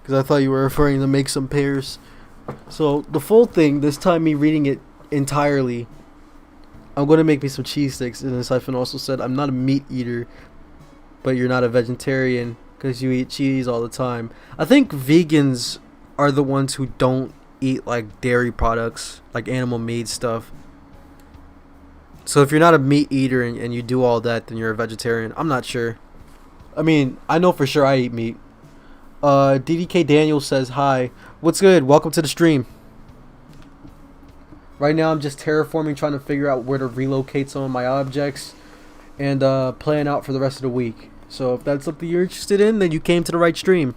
because I thought you were referring to make some pears. So the full thing, this time me reading it entirely, I'm gonna make me some cheese sticks. And the siphon also said, I'm not a meat eater, but you're not a vegetarian because you eat cheese all the time. I think vegans are the ones who don't eat like dairy products, like animal made stuff. So if you're not a meat eater and you do all that, then you're a vegetarian. I'm not sure. I mean, I know for sure I eat meat. DDK Daniel says, hi. What's good? Welcome to the stream. Right now I'm just terraforming, trying to figure out where to relocate some of my objects and plan out for the rest of the week. So if that's something you're interested in, then you came to the right stream.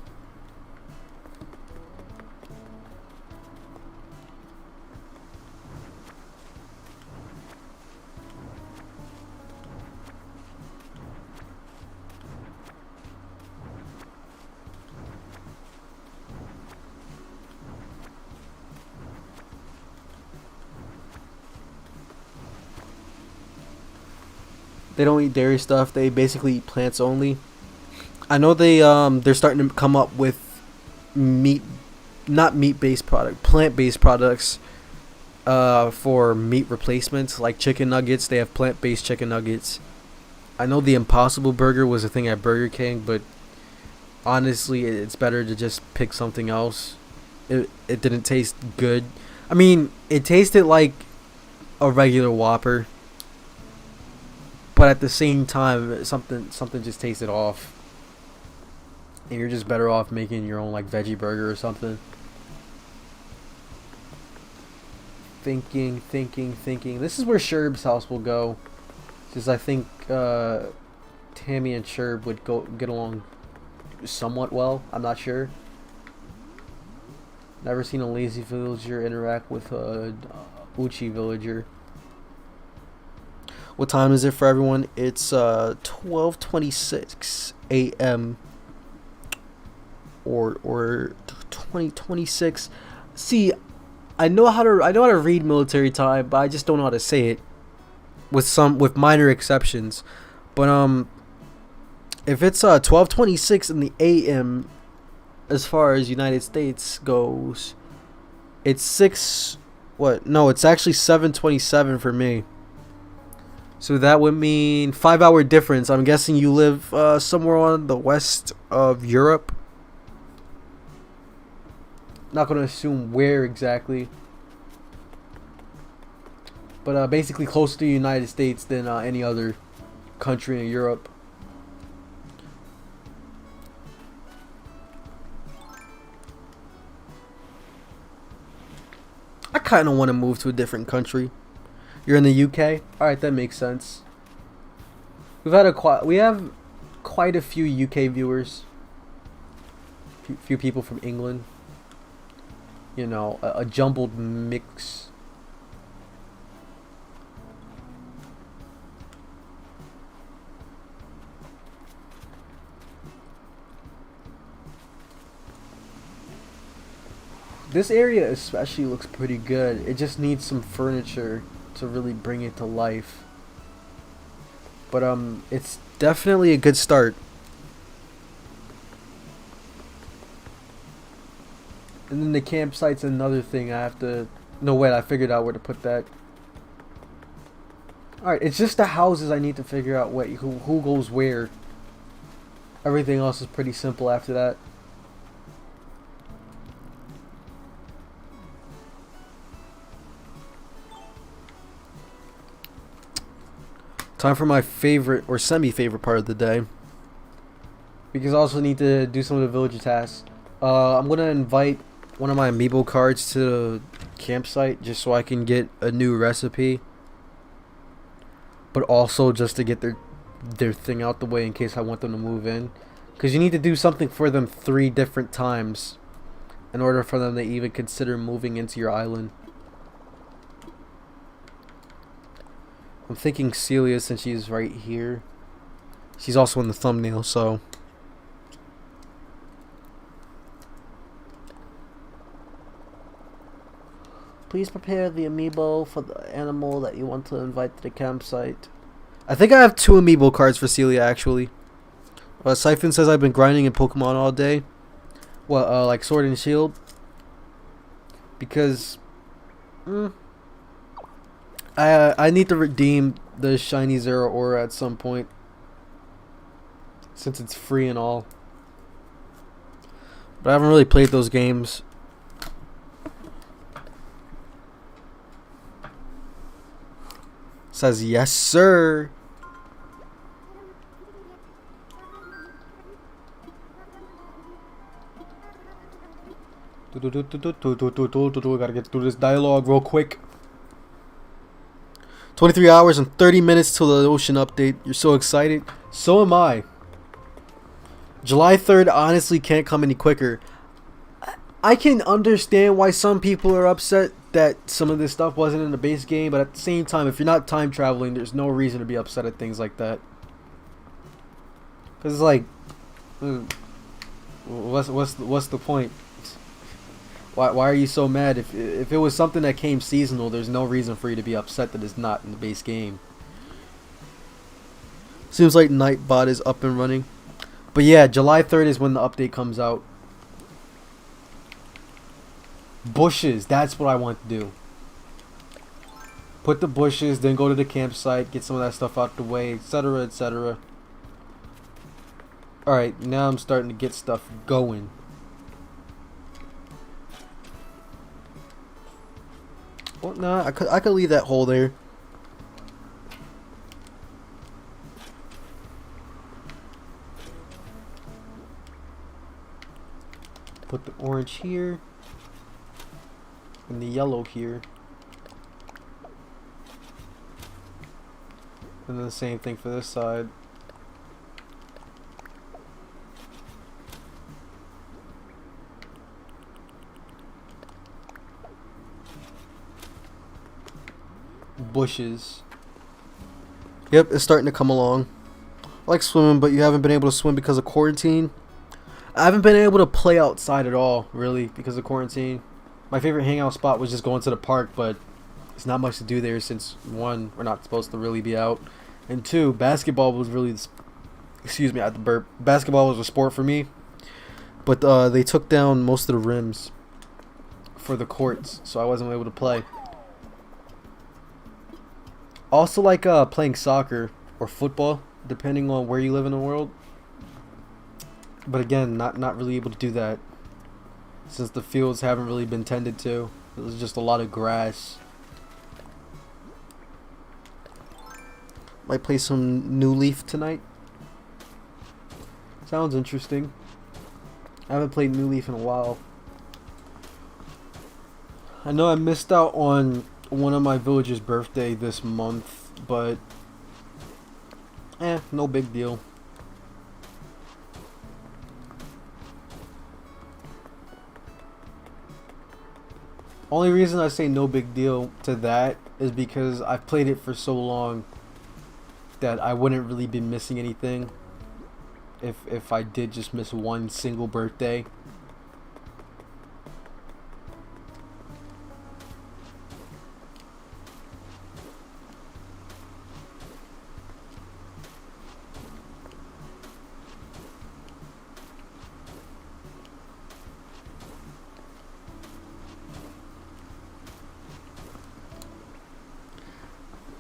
They don't eat dairy stuff. They basically eat plants only. I know they're starting to come up with not meat based product, plant based products. for meat replacements like chicken nuggets. They have plant-based chicken nuggets. I know the Impossible Burger was a thing at Burger King, but honestly, it's better to just pick something else. It didn't taste good. I mean, it tasted like a regular Whopper, but at the same time, something just tasted off. And you're just better off making your own like veggie burger or something. Thinking. This is where Sherb's house will go. Because I think Tammy and Sherb would get along somewhat well. I'm not sure. Never seen a lazy villager interact with a Uchi villager. What time is it for everyone? It's 12:26 a.m. or 20:26. See, I know how to read military time, but I just don't know how to say it. With minor exceptions. But if it's 12:26 in the a.m. as far as United States goes, it's it's actually 7:27 for me. So that would mean 5-hour difference. I'm guessing you live somewhere on the west of Europe. Not going to assume where exactly. But basically closer to the United States than any other country in Europe. I kind of want to move to a different country. You're in the UK? Alright, that makes sense. We have quite a few UK viewers. Few people from England. You know, a jumbled mix. This area especially looks pretty good. It just needs some furniture to really bring it to life. But it's definitely a good start. And then the campsite's another thing I have to... No, wait, I figured out where to put that. Alright, it's just the houses I need to figure out who goes where. Everything else is pretty simple after that. Time for my favorite or semi-favorite part of the day. Because I also need to do some of the villager tasks. I'm going to invite one of my amiibo cards to the campsite just so I can get a new recipe. But also just to get their thing out the way in case I want them to move in. Because you need to do something for them 3 different times in order for them to even consider moving into your island. I'm thinking Celia since she's right here. She's also in the thumbnail, so... Please prepare the amiibo for the animal that you want to invite to the campsite. I think I have 2 amiibo cards for Celia, actually. Siphon says I've been grinding in Pokemon all day. Well, like Sword and Shield. Because... I need to redeem the shiny Zero Aura at some point. Since it's free and all. But I haven't really played those games. Says yes sir. Gotta get through this dialogue real quick. 23 hours and 30 minutes till the ocean update. You're so excited. So am I. July 3rd honestly can't come any quicker. I can understand why some people are upset that some of this stuff wasn't in the base game, but at the same time, if you're not time traveling, there's no reason to be upset at things like that. Cause it's like, what's the point? Why are you so mad? If it was something that came seasonal, there's no reason for you to be upset that it's not in the base game. Seems like Nightbot is up and running. But yeah, July 3rd is when the update comes out. Bushes, that's what I want to do. put the bushes, then go to the campsite, get some of that stuff out the way, etc., etc. Alright, now I'm starting to get stuff going. Well, nah, I could leave that hole there. Put the orange here. And the yellow here. And then the same thing for this side. Bushes. Yep, it's starting to come along. I like swimming, but you haven't been able to swim because of quarantine. I haven't been able to play outside at all, really, because of quarantine. My favorite hangout spot was just going to the park, but there's not much to do there since, one, we're not supposed to really be out, and two, basketball was really, excuse me, I had to burp. Basketball was a sport for me, but they took down most of the rims for the courts, so I wasn't able to play. Also like playing soccer or football, depending on where you live in the world. But again, not really able to do that since the fields haven't really been tended to. It was just a lot of grass. Might play some New Leaf tonight. Sounds interesting. I haven't played New Leaf in a while. I know I missed out on one of my villager's birthday this month, but no big deal. Only reason I say no big deal to that is because I've played it for so long that I wouldn't really be missing anything if I did just miss one single birthday.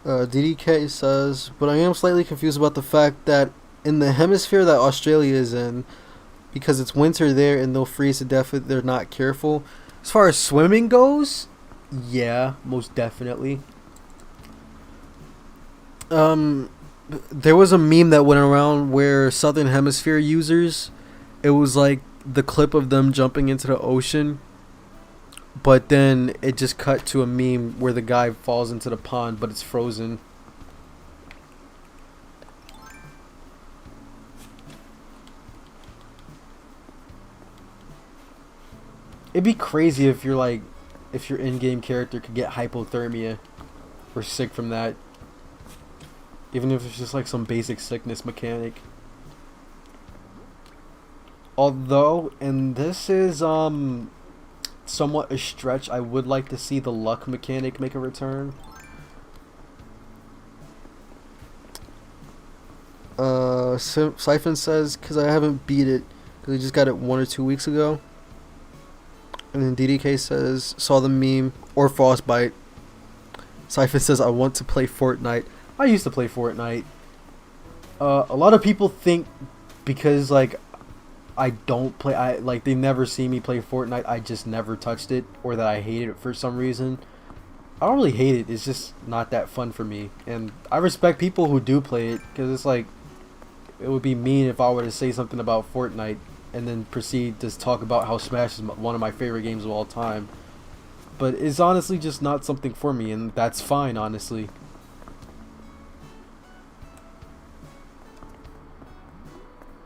DDK says, but I am slightly confused about the fact that in the hemisphere that Australia is in, because it's winter there and they'll freeze to death if they're not careful. As far as swimming goes, yeah, most definitely. There was a meme that went around where Southern Hemisphere users, it was like the clip of them jumping into the ocean, but then it just cut to a meme where the guy falls into the pond, but it's frozen. It'd be crazy if your in-game character could get hypothermia or sick from that. Even if it's just like some basic sickness mechanic. Although, and this is somewhat a stretch, I would like to see the luck mechanic make a return. Siphon says, because I haven't beat it, because I just got it 1 or 2 weeks ago. And then DDK says, saw the meme, or Frostbite. Siphon says, I want to play Fortnite. I used to play Fortnite. A lot of people think because like I don't play, they never see me play Fortnite, I just never touched it, or that I hate it for some reason. I don't really hate it, it's just not that fun for me. And I respect people who do play it, because it's like, it would be mean if I were to say something about Fortnite and then proceed to talk about how Smash is one of my favorite games of all time. But it's honestly just not something for me, and that's fine, honestly.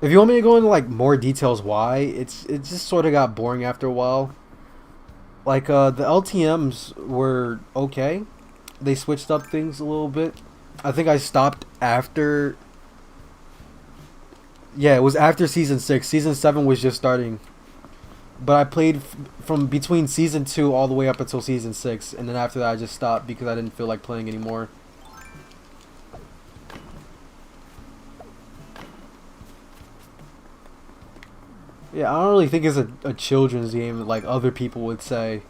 If you want me to go into like more details why, it just sort of got boring after a while. Like the LTMs were okay. They switched up things a little bit. I think I stopped after. Yeah, it was after season 6. Season 7 was just starting. But I played from between season 2 all the way up until season 6, and then after that I just stopped because I didn't feel like playing anymore. Yeah, I don't really think it's a children's game like other people would say.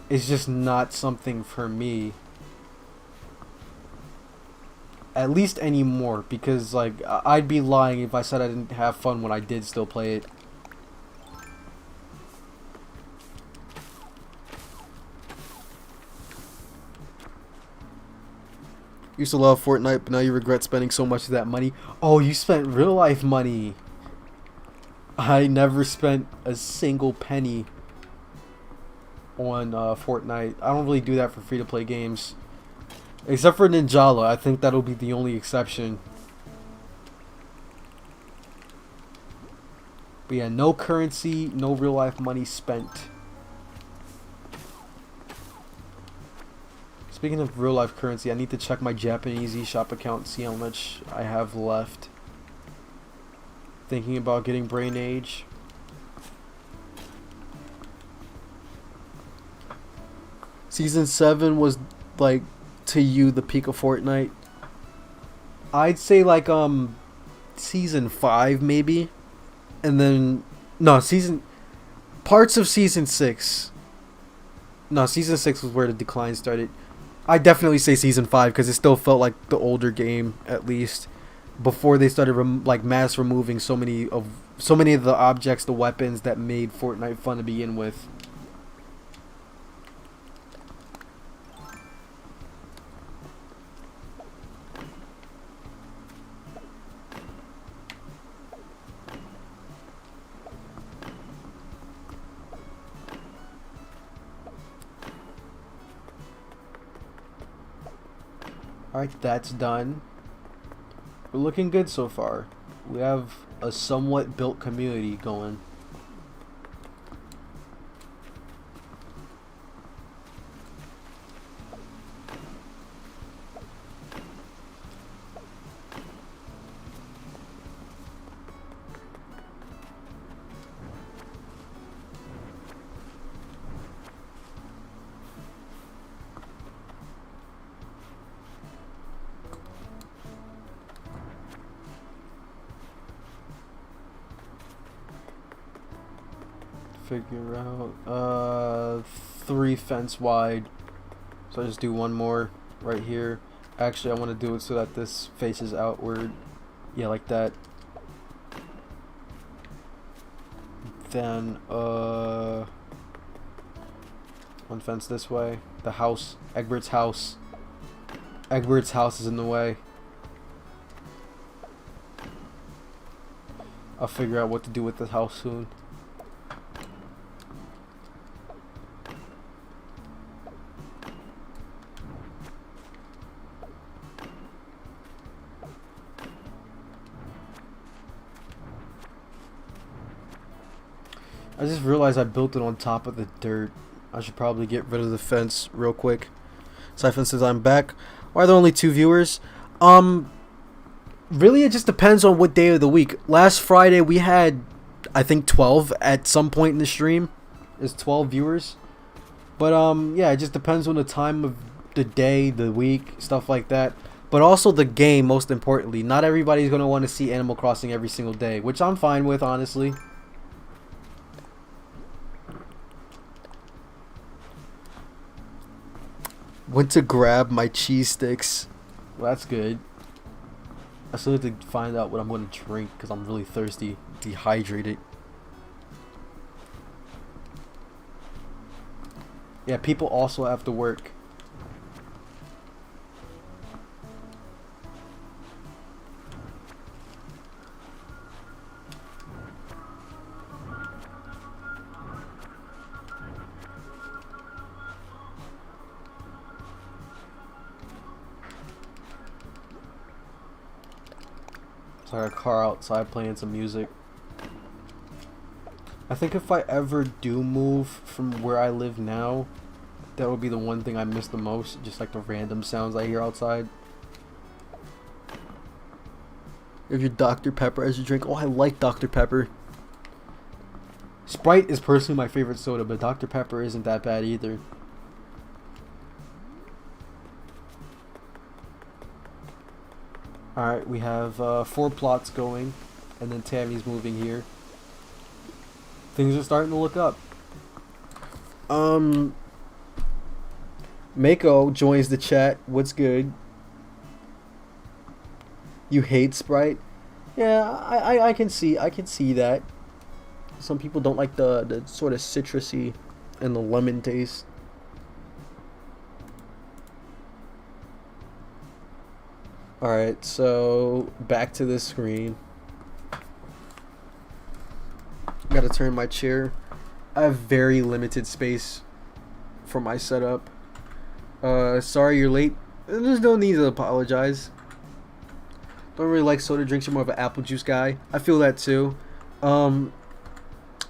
It's just not something for me. at least anymore, because like I'd be lying if I said I didn't have fun when I did still play it. Used to love Fortnite, but now you regret spending so much of that money. Oh, you spent real life money. I never spent a single penny on Fortnite. I don't really do that for free to play games. Except for Ninjala, I think that'll be the only exception. But yeah, no currency, no real life money spent. Speaking of real life currency, I need to check my Japanese eShop account and see how much I have left. Thinking about getting Brain Age. Season 7 was like, to you, the peak of Fortnite. I'd say like season 5 maybe. And then no, parts of season 6. No, season 6 was where the decline started. I definitely say season 5 because it still felt like the older game, at least before they started like mass removing so many of the objects, the weapons that made Fortnite fun to begin with. Alright, that's done. We're looking good so far. We have a somewhat built community going. Figure out 3 fence wide, so I just do one more right here. Actually, I want to do it so that this faces outward, yeah, like that. Then one fence this way. The house, Egbert's house is in the way. I'll figure out what to do with the house soon. I just realized I built it on top of the dirt. I should probably get rid of the fence real quick. Siphon says I'm back. Why are there only 2 viewers? Really, it just depends on what day of the week. Last Friday we had, I think, 12 at some point in the stream. Is 12 viewers. But yeah, it just depends on the time of the day, the week, stuff like that. But also the game, most importantly. Not everybody's gonna want to see Animal Crossing every single day, which I'm fine with, honestly. Went to grab my cheese sticks. Well, that's good. I still have to find out what I'm going to drink because I'm really thirsty, dehydrated. Yeah, people also have to work. So I got a car outside playing some music. I think if I ever do move from where I live now, that would be the one thing I miss the most. Just like the random sounds I hear outside. If your Dr. Pepper as you drink. Oh, I like Dr. Pepper. Sprite is personally my favorite soda, but Dr. Pepper isn't that bad either. Alright, we have 4 plots going, and then Tammy's moving here. Things are starting to look up. Mako joins the chat. What's good? You hate Sprite? Yeah, I can see that. Some people don't like the sort of citrusy and the lemon taste. All right, so back to this screen. Got to turn my chair. I have very limited space for my setup. Sorry you're late. There's no need to apologize. Don't really like soda drinks. You're more of an apple juice guy. I feel that too. Um,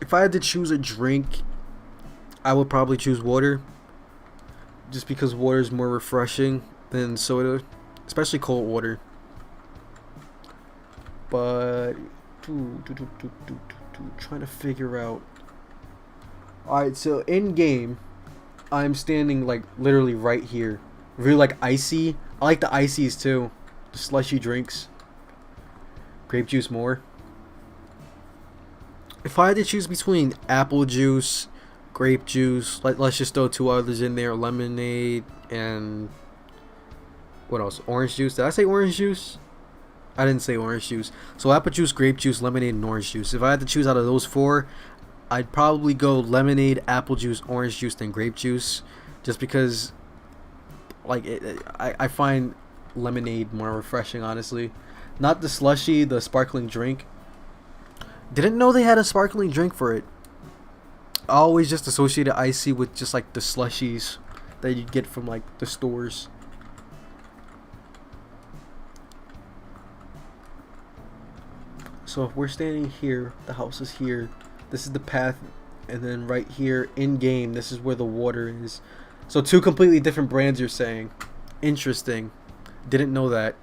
if I had to choose a drink, I would probably choose water. Just because water is more refreshing than soda, especially cold water. But trying to figure out. All right, so in game, I'm standing like literally right here. Really like icy. I like the icies too. The slushy drinks. Grape juice more. If I had to choose between apple juice, grape juice, let's just throw two others in there, lemonade and what else? Orange juice. Did I say orange juice? I didn't say orange juice. So apple juice, grape juice, lemonade, and orange juice. If I had to choose out of those four, I'd probably go lemonade, apple juice, orange juice, then grape juice, just because, like, I find lemonade more refreshing, honestly. Not the slushy, the sparkling drink. Didn't know they had a sparkling drink for it. I always just associated icy with just like the slushies that you get from like the stores. So if we're standing here, the house is here. This is the path, and then right here in game, this is where the water is. So two completely different brands, you're saying. Interesting. Didn't know that.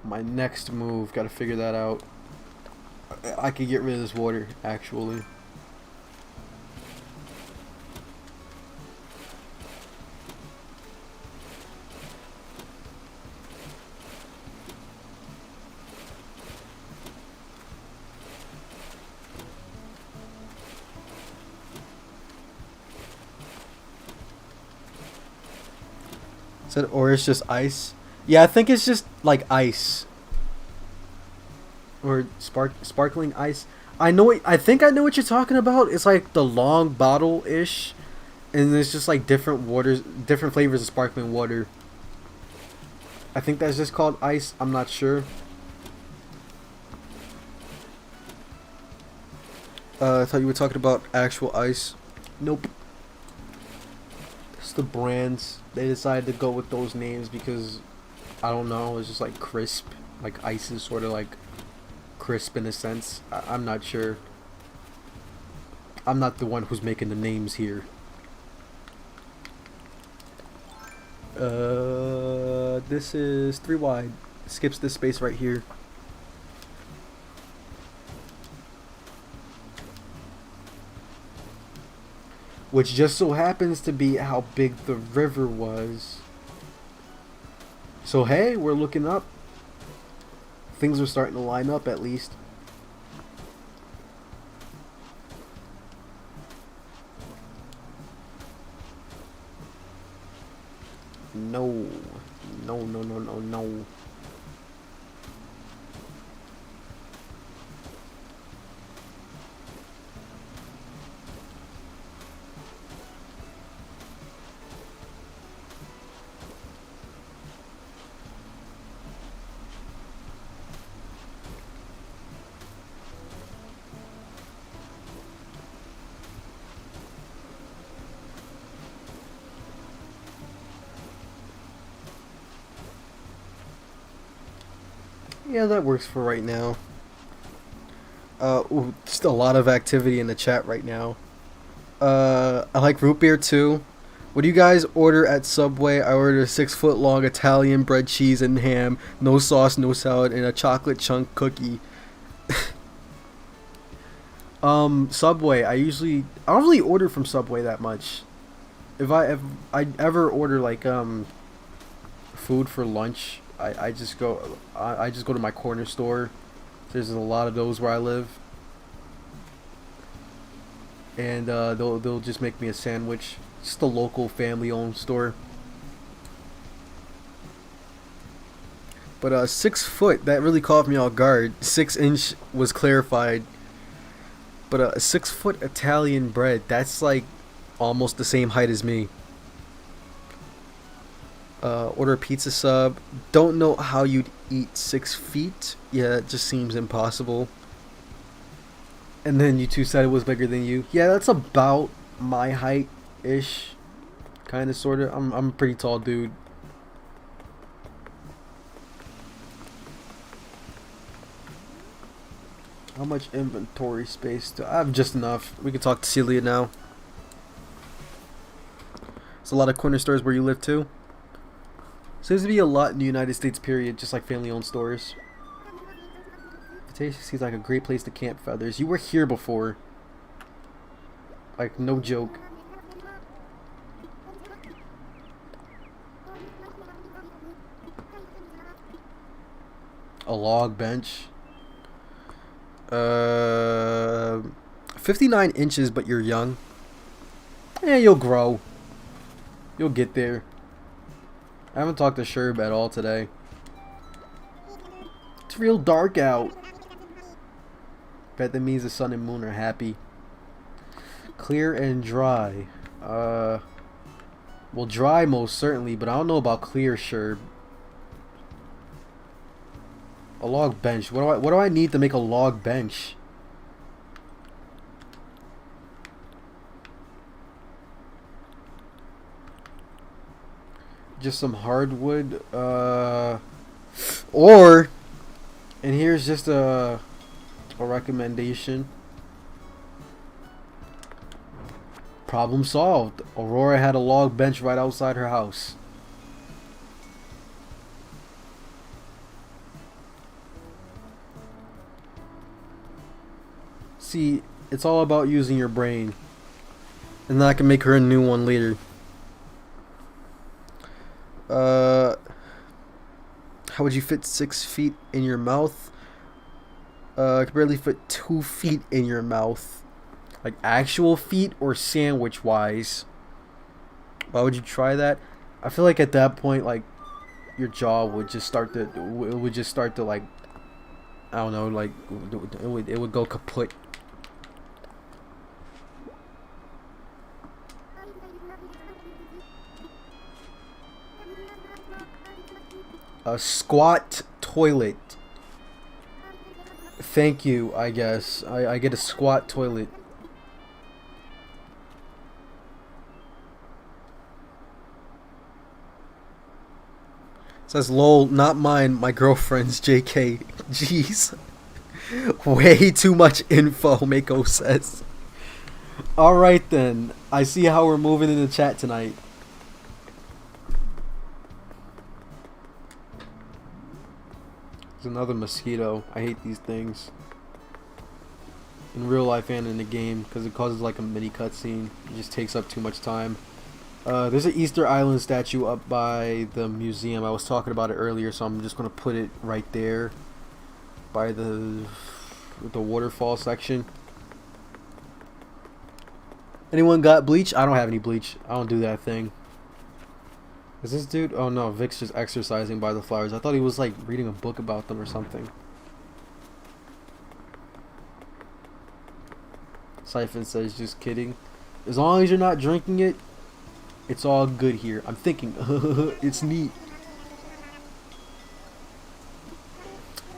My next move, gotta figure that out. I could get rid of this water, actually. Said, or it's just ice. Yeah, I think it's just like ice or sparkling ice. I know. I think I know what you're talking about. It's like the long bottle ish, and it's just like different waters, different flavors of sparkling water. I think that's just called ice. I'm not sure. I thought you were talking about actual ice. Nope. It's the brands. They decided to go with those names because I don't know. It's just like crisp. Like ice is sort of like crisp in a sense. I'm not sure. I'm not the one who's making the names here. This is 3 wide. Skips this space right here. Which just so happens to be how big the river was. So hey, we're looking up. Things are starting to line up at least. No. No, no, no, no, no. Yeah, that works for right now. Ooh, just a lot of activity in the chat right now. I like root beer too. What do you guys order at Subway? I ordered a 6-foot long Italian bread, cheese, and ham. No sauce, no salad, and a chocolate chunk cookie. Subway. I don't really order from Subway that much. If I ever order like food for lunch, I just go to my corner store. There's a lot of those where I live, and they'll just make me a sandwich. Just a local family-owned store. But 6 foot, that really caught me off guard. 6 inch was clarified. But a 6 foot Italian bread, that's like almost the same height as me. Order a pizza sub. Don't know how you'd eat 6 feet. Yeah, it just seems impossible. And then you two said it was bigger than you. Yeah, that's about my height-ish. Kind of, sort of. I'm a pretty tall dude. How much inventory space do I have? Just enough. We can talk to Celia now. There's a lot of corner stores where you live too. Seems to be a lot in the United States, period, just like family-owned stores. It seems like a great place to camp, Feathers. You were here before. Like, no joke. A log bench. 59 inches, but you're young. Yeah, you'll grow. You'll get there. I haven't talked to Sherb at all today. It's real dark out. Bet that means the sun and moon are happy. Clear and dry. Well, dry most certainly, but I don't know about clear, Sherb. A log bench. What do I need to make a log bench? Just some hardwood. Or, and here's just a recommendation. Problem solved. Aurora had a log bench right outside her house. See, it's all about using your brain. And then I can make her a new one later. How would you fit 6 feet in your mouth? I could barely fit 2 feet in your mouth. Like actual feet or sandwich wise. Why would you try that? I feel like at that point, like, your jaw would just start to, like, I don't know, like, it would go kaput. A squat toilet. Thank you, I guess. I get a squat toilet. It says, lol, not mine, my girlfriend's, JK. Jeez. Way too much info, Mako says. Alright then. I see how we're moving in the chat tonight. There's another mosquito. I hate these things. In real life and in the game, because it causes like a mini cutscene. It just takes up too much time. There's an Easter Island statue up by the museum. I was talking about it earlier, so I'm just going to put it right there. By the waterfall section. Anyone got bleach? I don't have any bleach. I don't do that thing. Is this dude? Oh no, Vic's just exercising by the flowers. I thought he was like reading a book about them or something. Siphon says, just kidding. As long as you're not drinking it, it's all good here. I'm thinking, it's neat.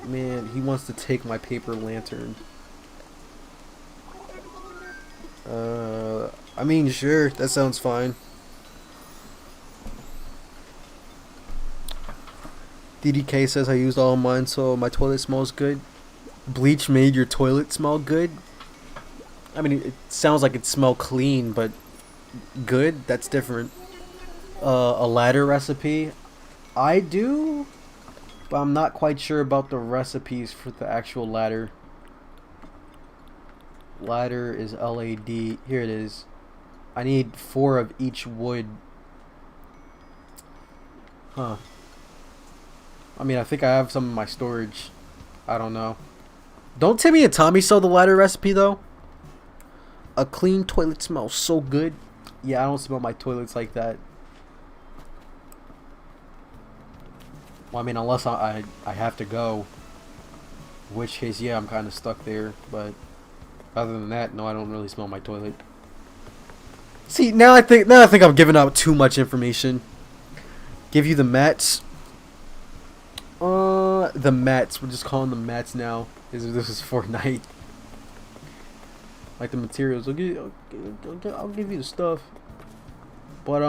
Man, he wants to take my paper lantern. I mean, sure, that sounds fine. DDK says I used all mine, so my toilet smells good. Bleach made your toilet smell good? I mean, it sounds like it smelled clean, but good? That's different. A ladder recipe? I do, but I'm not quite sure about the recipes for the actual ladder. Ladder is LAD. Here it is. I need 4 of each wood. Huh. I mean, I think I have some in my storage. I don't know. Don't Timmy and Tommy sell the ladder recipe, though? A clean toilet smells so good. Yeah, I don't smell my toilets like that. Well, I mean, unless I have to go. In which case, yeah, I'm kind of stuck there. But other than that, no, I don't really smell my toilet. See, now I think I'm giving out too much information. Give you the mats. The mats. We're just calling them mats now. This is Fortnite. Like the materials. I'll give you the stuff. But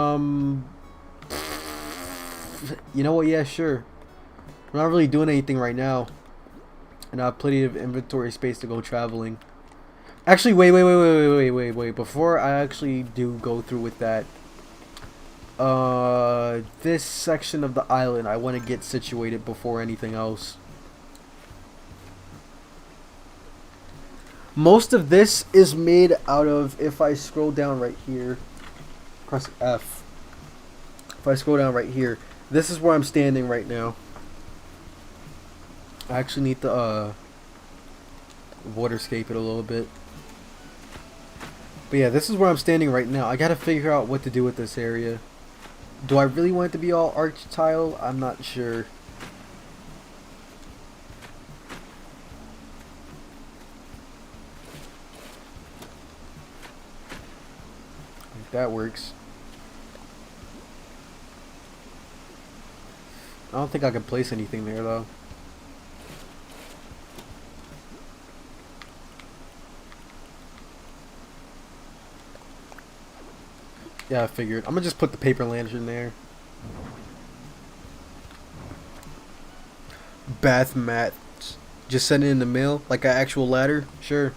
you know what? Yeah, sure. We're not really doing anything right now, and I have plenty of inventory space to go traveling. Actually, wait. Before I actually do go through with that, this section of the island I want to get situated before anything else. Most of this is made out of, if I scroll down right here, press F. If I scroll down right here, this is where I'm standing right now. I actually need to waterscape it a little bit. But yeah, this is where I'm standing right now. I gotta figure out what to do with this area. Do I really want it to be all arch tile? I'm not sure. If that works. I don't think I can place anything there though. Yeah, I figured. I'm gonna just put the paper lantern there. Bath mat. Just send it in the mail like an actual ladder? Sure.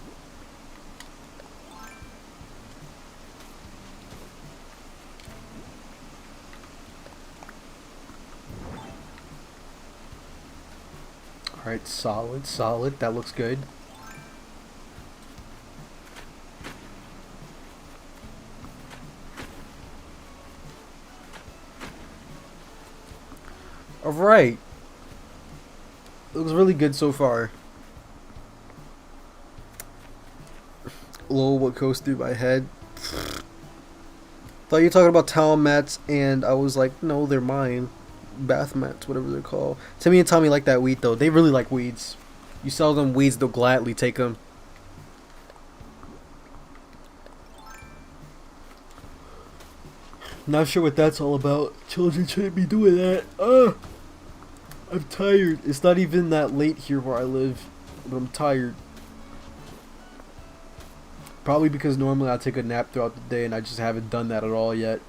Alright, solid. That looks good. Alright. Looks really good so far. Lol, what goes through my head? Thought you were talking about towel mats, and I was like, no, they're mine. Bath mats, whatever they're called. Timmy and Tommy like that weed, though. They really like weeds. You sell them weeds, they'll gladly take them. Not sure what that's all about. Children shouldn't be doing that. I'm tired. It's not even that late here where I live, but I'm tired. Probably because normally I take a nap throughout the day and I just haven't done that at all yet.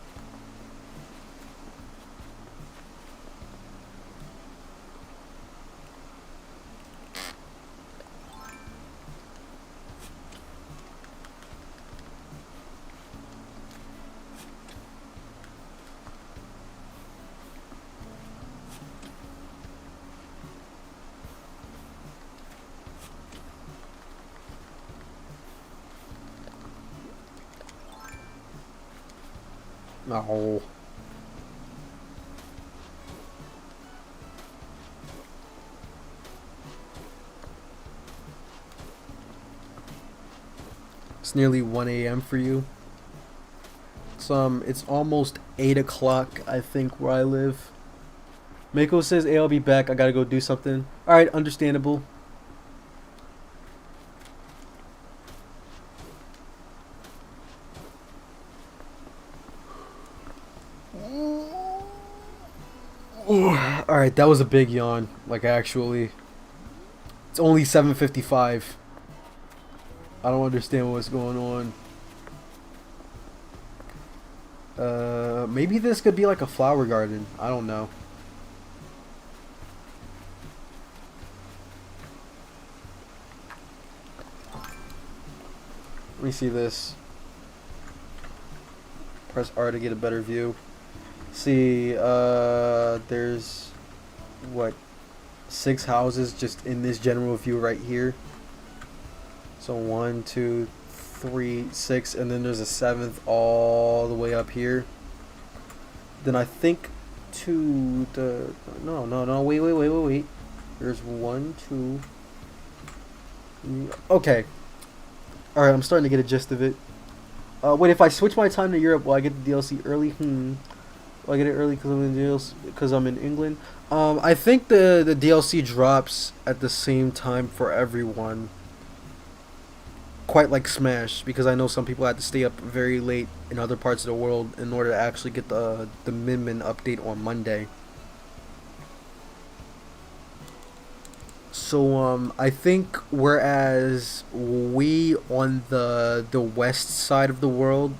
No. It's nearly 1 a.m. for you. It's almost 8 o'clock, I think, where I live. Mako says, hey, I'll be back. I gotta go do something. Alright, understandable. Alright, that was a big yawn. Like, actually. It's only 7:55. I don't understand what's going on. Maybe this could be like a flower garden. I don't know. Let me see this. Press R to get a better view. See, there's what, 6 houses just in this general view right here. So 1, 2, 3, 6, and then there's a 7th all the way up here. Then I think to the no wait. There's 1, 2. Okay. All right, I'm starting to get a gist of it. Wait, if I switch my time to Europe, will I get the DLC early? Will I get it early because I'm in DLC, because I'm in England? I think the DLC drops at the same time for everyone. Quite like Smash, because I know some people had to stay up very late in other parts of the world in order to actually get the Min Min update on Monday. So I think whereas we on the west side of the world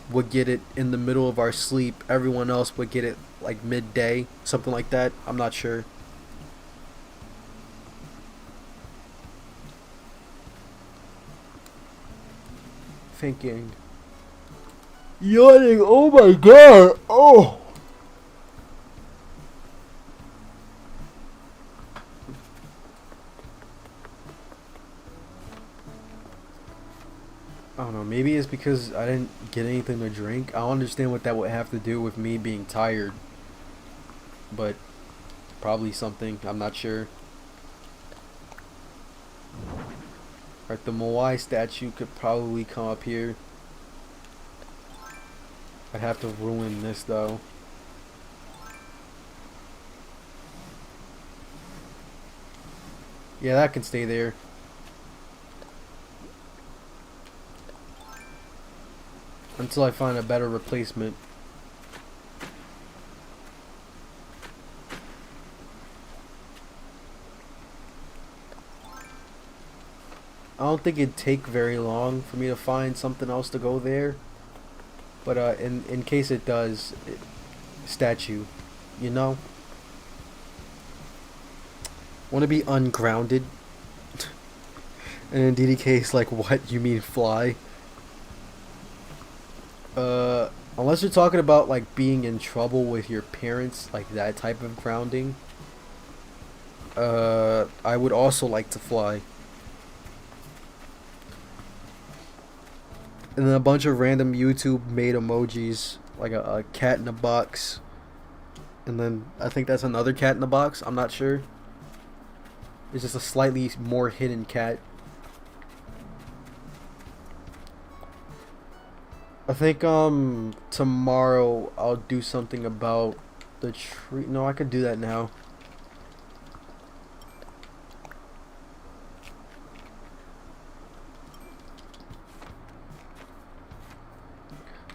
would get it in the middle of our sleep, everyone else would get it like midday, something like that. I'm not sure. Thinking. Yawning. Oh my god. Oh. I don't know. Maybe it's because I didn't get anything to drink. I don't understand what that would have to do with me being tired. But probably something. I'm not sure. Alright, the Moai statue could probably come up here. I'd have to ruin this though. Yeah, that can stay there. Until I find a better replacement. I don't think it'd take very long for me to find something else to go there. But in case it does, statue, you know? Want to be ungrounded? And in DDK's like, what? You mean fly? Unless you're talking about like being in trouble with your parents, like that type of grounding. I would also like to fly. And then a bunch of random YouTube made emojis, like a cat in a box. And then I think that's another cat in a box. I'm not sure. It's just a slightly more hidden cat. I think tomorrow I'll do something about the tree. No, I could do that now.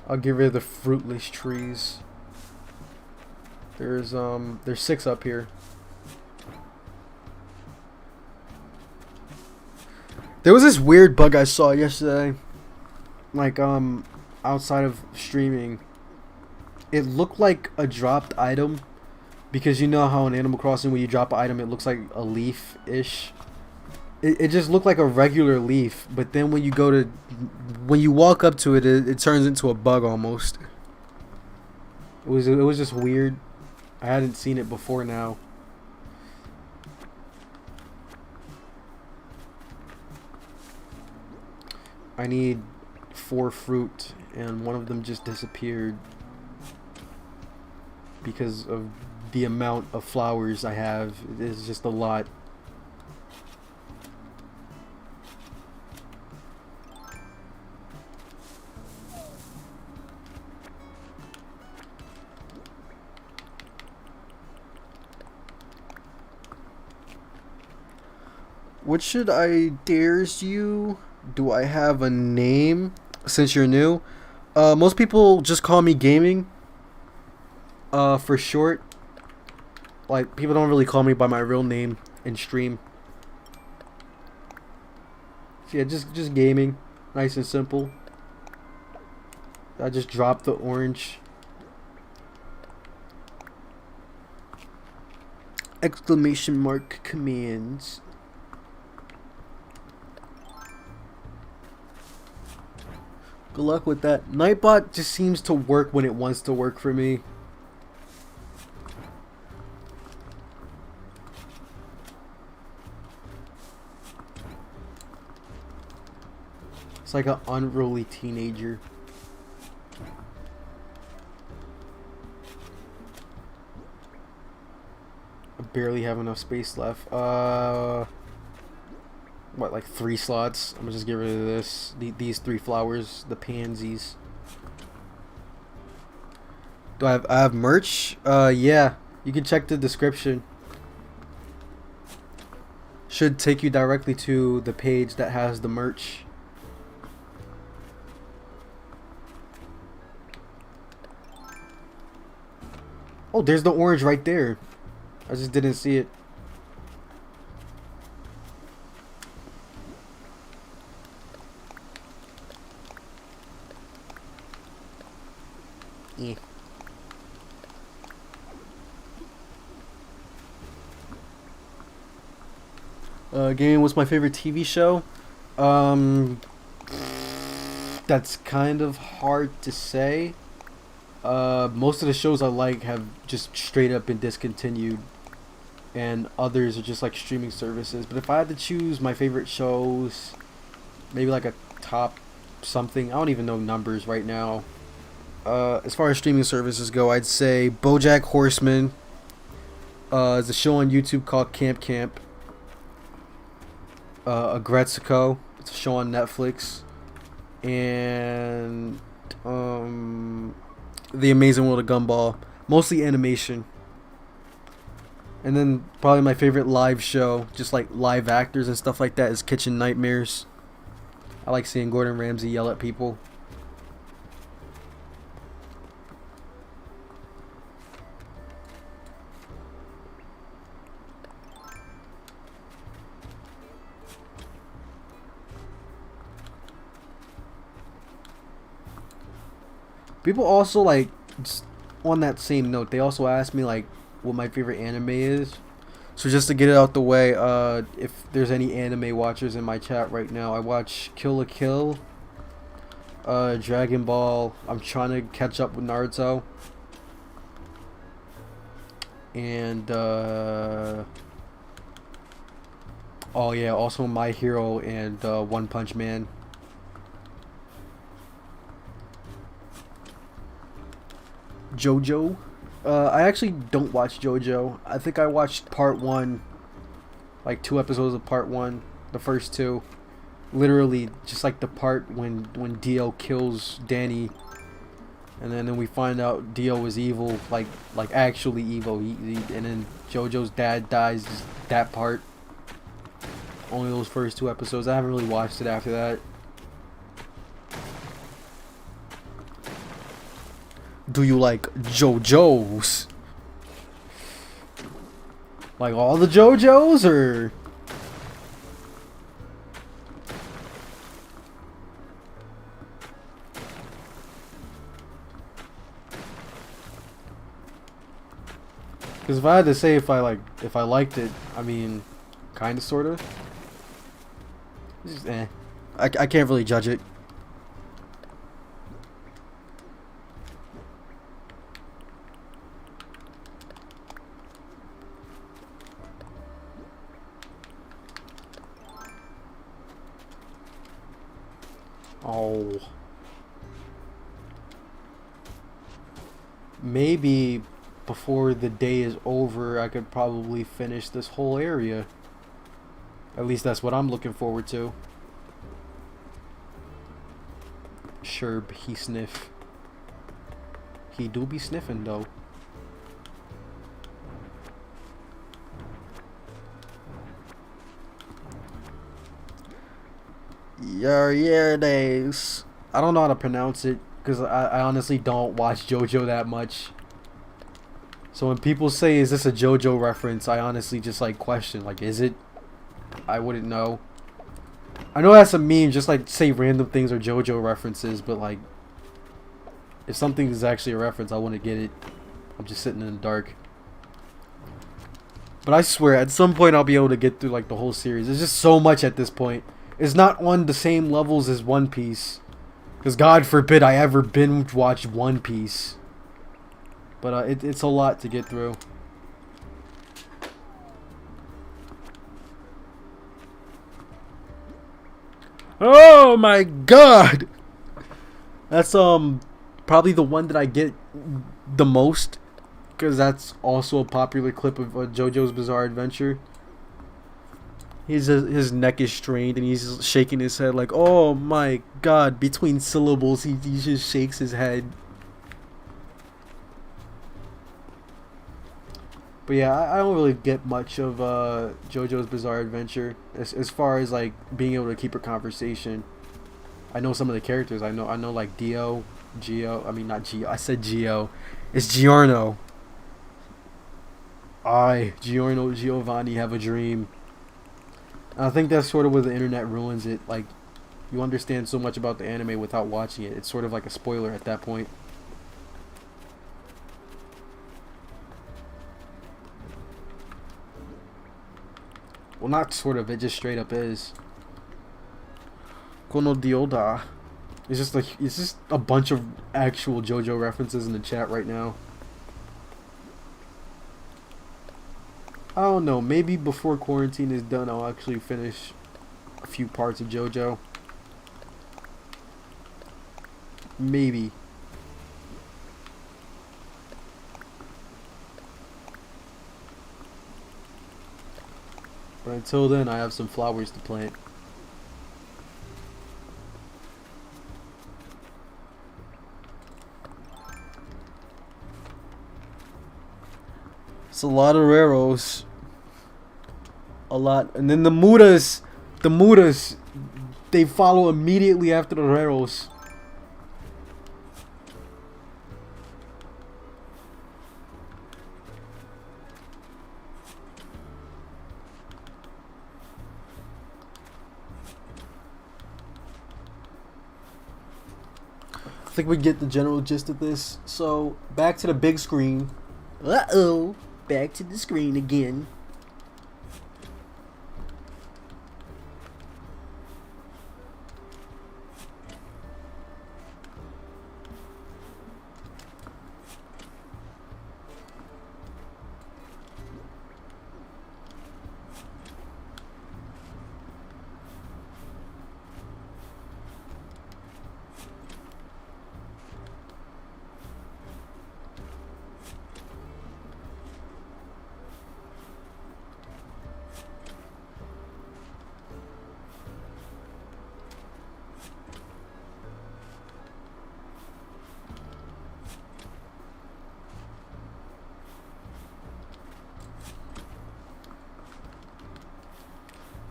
I'll get rid of the fruitless trees. There's 6 up here. There was this weird bug I saw yesterday. Like outside of streaming. It looked like a dropped item, because you know how in Animal Crossing when you drop an item it looks like a leaf-ish. It just looked like a regular leaf, but then when you walk up to it, it turns into a bug almost. It was just weird. I hadn't seen it before now. I need 4 fruit, and one of them just disappeared because of the amount of flowers I have. It's just a lot. What should I dares you? Do I have a name since you're new? Most people just call me Gaming. For short. Like, people don't really call me by my real name in stream. So yeah, just Gaming. Nice and simple. I just dropped the orange. Exclamation mark commands. Good luck with that. Nightbot just seems to work when it wants to work for me. It's like an unruly teenager. I barely have enough space left. what, like 3 slots. I'm gonna just get rid of this. These 3 flowers, the pansies. Do I have merch? Yeah. You can check the description. Should take you directly to the page that has the merch. Oh, there's the orange right there. I just didn't see it. Yeah. Game, what's my favorite TV show? That's kind of hard to say. Most of the shows I like have just straight up been discontinued, and others are just like streaming services. But if I had to choose my favorite shows, maybe like a top something. I don't even know numbers right now. As far as streaming services go, I'd say BoJack Horseman. There's a show on YouTube called Camp Camp. Agretsuko. It's a show on Netflix. And The Amazing World of Gumball. Mostly animation. And then probably my favorite live show, just like live actors and stuff like that, is Kitchen Nightmares. I like seeing Gordon Ramsay yell at people. People also like, just on that same note, they also asked me like what my favorite anime is. So just to get it out the way, if there's any anime watchers in my chat right now, I watch Kill la Kill, Dragon Ball. I'm trying to catch up with Naruto. And oh yeah, also My Hero and One Punch Man. JoJo. I actually don't watch JoJo. I think I watched part 1, like 2 episodes of part 1, the first 2. Literally, just like the part when Dio kills Danny, and then we find out Dio was evil, like actually evil. And then JoJo's dad dies. That part. Only those first 2 episodes. I haven't really watched it after that. Do you like JoJo's? Like all the JoJo's, or? Because if I had to say if I liked it, I mean, kind of, sort of. Just, I can't really judge it. Oh. Maybe before the day is over, I could probably finish this whole area. At least that's what I'm looking forward to. Sherb, he sniff. He do be sniffing though. Days. I don't know how to pronounce it because I honestly don't watch JoJo that much. So when people say, is this a JoJo reference, I honestly just like question, like, is it? I wouldn't know. I know that's a meme, just like say random things are JoJo references, but like, if something is actually a reference, I want to get it. I'm just sitting in the dark. But I swear, at some point I'll be able to get through like the whole series. There's just so much at this point. It's not on the same levels as One Piece. Because God forbid I ever binge watch One Piece. But it's a lot to get through. Oh my god! That's probably the one that I get the most. Because that's also a popular clip of JoJo's Bizarre Adventure. his neck is strained and he's shaking his head like, oh my god. Between syllables, he just shakes his head. But yeah, I don't really get much of JoJo's Bizarre Adventure as far as like being able to keep a conversation. I know some of the characters. I know like Dio, Gio. I mean not Gio. I said Gio. It's Giorno. Giorno, Giovanni have a dream. I think that's sort of where the internet ruins it. Like, you understand so much about the anime without watching it. It's sort of like a spoiler at that point. Well, not sort of. It just straight up is. Kono Dioda. It's just a bunch of actual JoJo references in the chat right now. I don't know. Maybe before quarantine is done, I'll actually finish a few parts of JoJo. Maybe. But until then, I have some flowers to plant. It's a lot of raros. A lot. And then the mudas, they follow immediately after the raros. I think we get the general gist of this. So, back to the big screen. Uh-oh. Back to the screen again.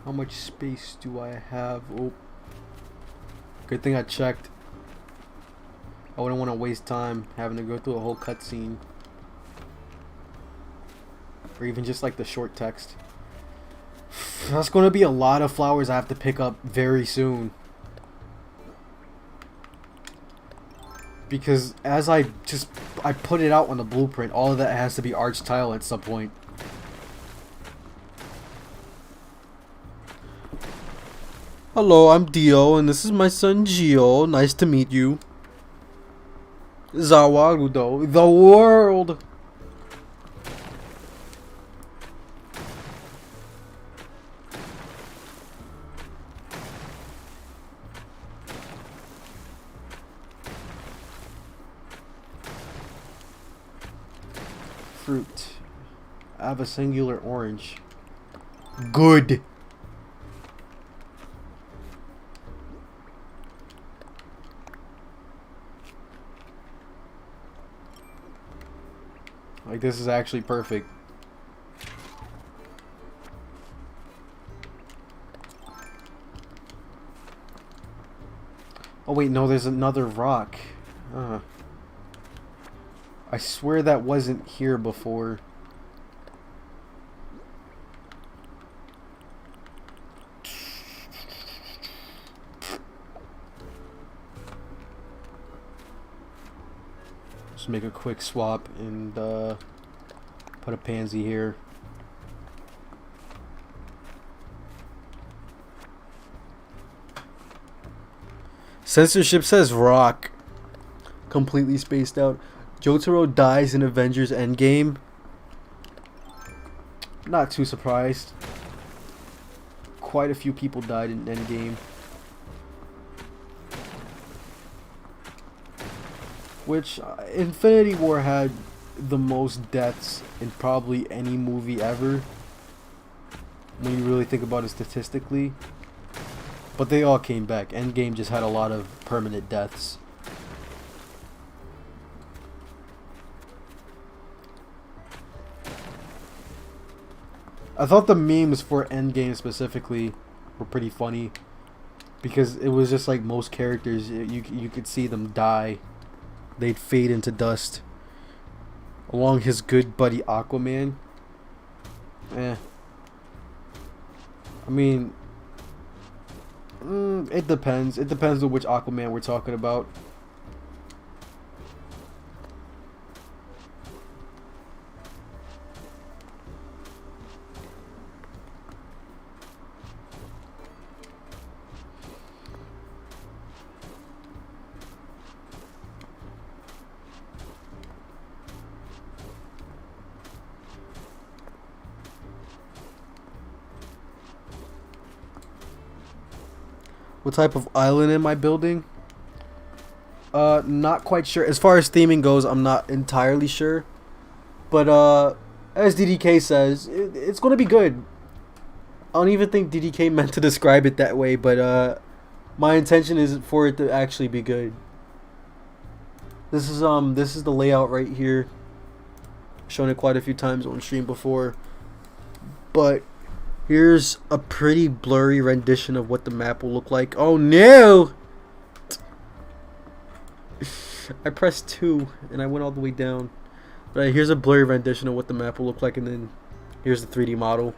How much space do I have? Oh, good thing I checked. I wouldn't want to waste time having to go through a whole cutscene. Or even just like the short text. That's going to be a lot of flowers I have to pick up very soon. Because as I put it out on the blueprint, all of that has to be arch tile at some point. Hello, I'm Dio, and this is my son Gio. Nice to meet you. Zawarudo, the world! Fruit. I have a singular orange. Good! Like, this is actually perfect. Oh wait, no, there's another rock. I swear that wasn't here before. Just make a quick swap and put a pansy here. Censorship says rock. Completely spaced out. Jotaro dies in Avengers Endgame. Not too surprised. Quite a few people died in Endgame. Which, Infinity War had the most deaths in probably any movie ever. when you really think about it statistically. But they all came back. Endgame just had a lot of permanent deaths. I thought the memes for Endgame specifically were pretty funny. Because it was just like most characters, you could see them die. They'd fade into dust. Along his good buddy Aquaman. I mean, it depends. It depends on which Aquaman we're talking about. What type of island am I building? Not quite sure. As far as theming goes, I'm not entirely sure. But as DDK says, it's gonna be good. I don't even think DDK meant to describe it that way, but my intention is for it to actually be good. This is the layout right here. Shown it quite a few times on stream before. But here's a pretty blurry rendition of what the map will look like. Oh no! I pressed 2 and I went all the way down. But here's a blurry rendition of what the map will look like, and then here's the 3D model.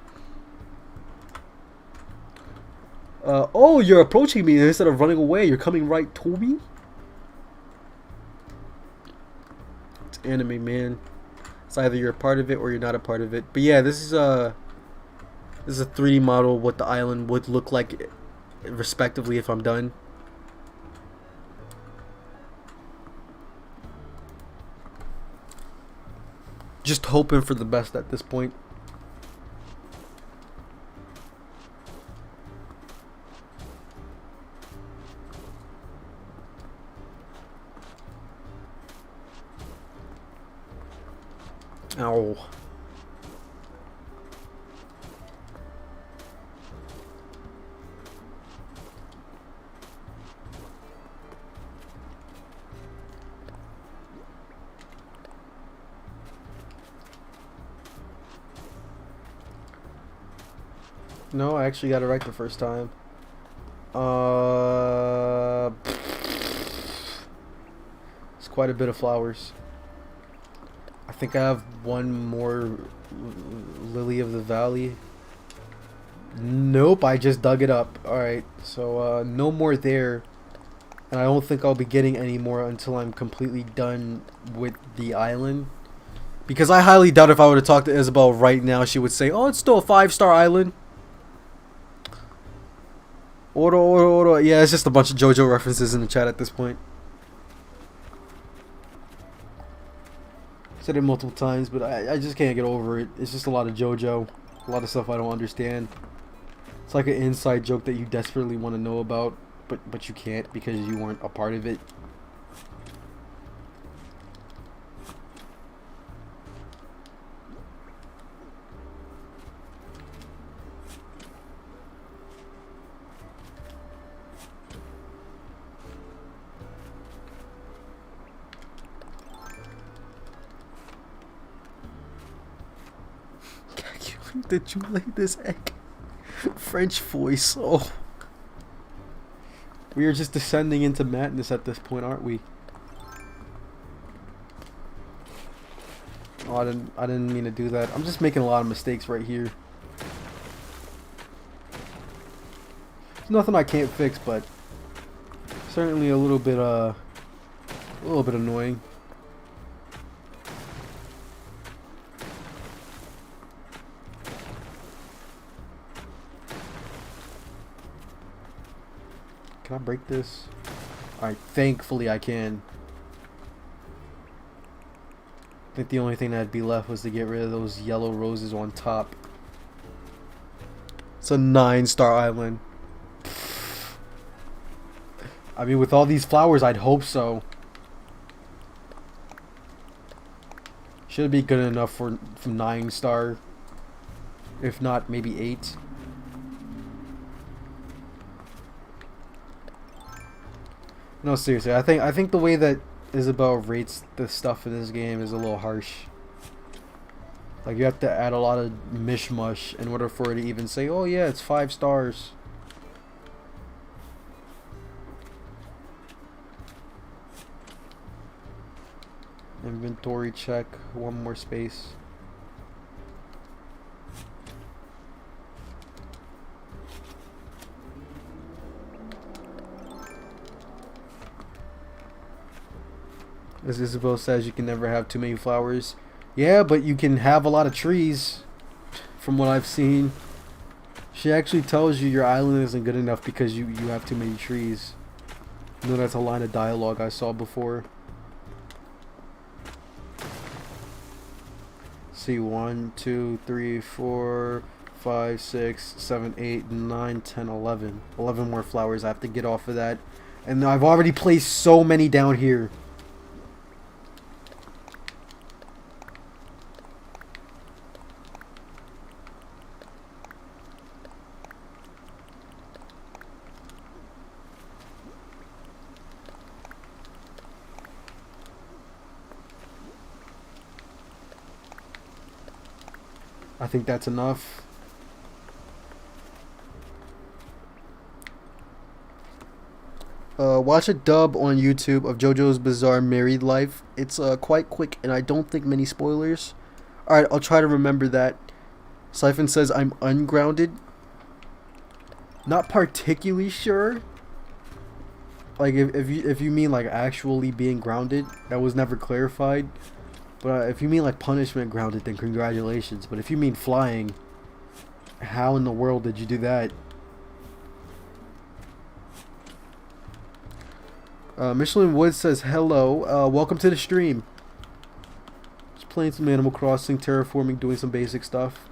Oh, you're approaching me, and instead of running away, you're coming right to me? It's anime, man. It's either you're a part of it or you're not a part of it. But yeah, this is a 3D model of what the island would look like respectively if I'm done. Just hoping for the best at this point. Ow. No, I actually got it right the first time. It's quite a bit of flowers. I think I have one more Lily of the Valley. Nope, I just dug it up. Alright, so no more there. And I don't think I'll be getting any more until I'm completely done with the island. Because I highly doubt if I were to talk to Isabel right now, she would say, oh, it's still a 5-star island. Oro. Yeah, it's just a bunch of JoJo references in the chat at this point. Said it multiple times, but I just can't get over it. It's just a lot of JoJo. A lot of stuff I don't understand. It's like an inside joke that you desperately want to know about, but you can't because you weren't a part of it. Did you lay this egg? French voice. Oh. We are just descending into madness at this point, aren't we? Oh, I didn't mean to do that. I'm just making a lot of mistakes right here. It's nothing I can't fix, but certainly a little bit annoying. Can I break this? Alright, thankfully I can. I think the only thing that'd be left was to get rid of those yellow roses on top. It's a 9-star island. I mean, with all these flowers, I'd hope so. Should be good enough for 9-star. If not, maybe 8. No, seriously, I think the way that Isabel rates the stuff in this game is a little harsh. Like you have to add a lot of mishmash in order for it to even say, "Oh yeah, it's 5 stars." Inventory check, one more space. As Isabel says, you can never have too many flowers. Yeah, but you can have a lot of trees, from what I've seen. She actually tells you your island isn't good enough because you have too many trees. I know that's a line of dialogue I saw before. See, 1, 2, 3, 4, 5, 6, 7, 8, 9, 10, 11. 11 more flowers I have to get off of that. And I've already placed so many down here. I think that's enough. Watch a dub on YouTube of JoJo's Bizarre Married Life. It's quite quick, and I don't think many spoilers. Alright, I'll try to remember that. Siphon says I'm ungrounded. Not particularly sure. Like if you mean like actually being grounded, that was never clarified. But if you mean like punishment grounded, then congratulations. But if you mean flying, how in the world did you do that? Michelin Woods says hello. Welcome to the stream. Just playing some Animal Crossing, terraforming, doing some basic stuff.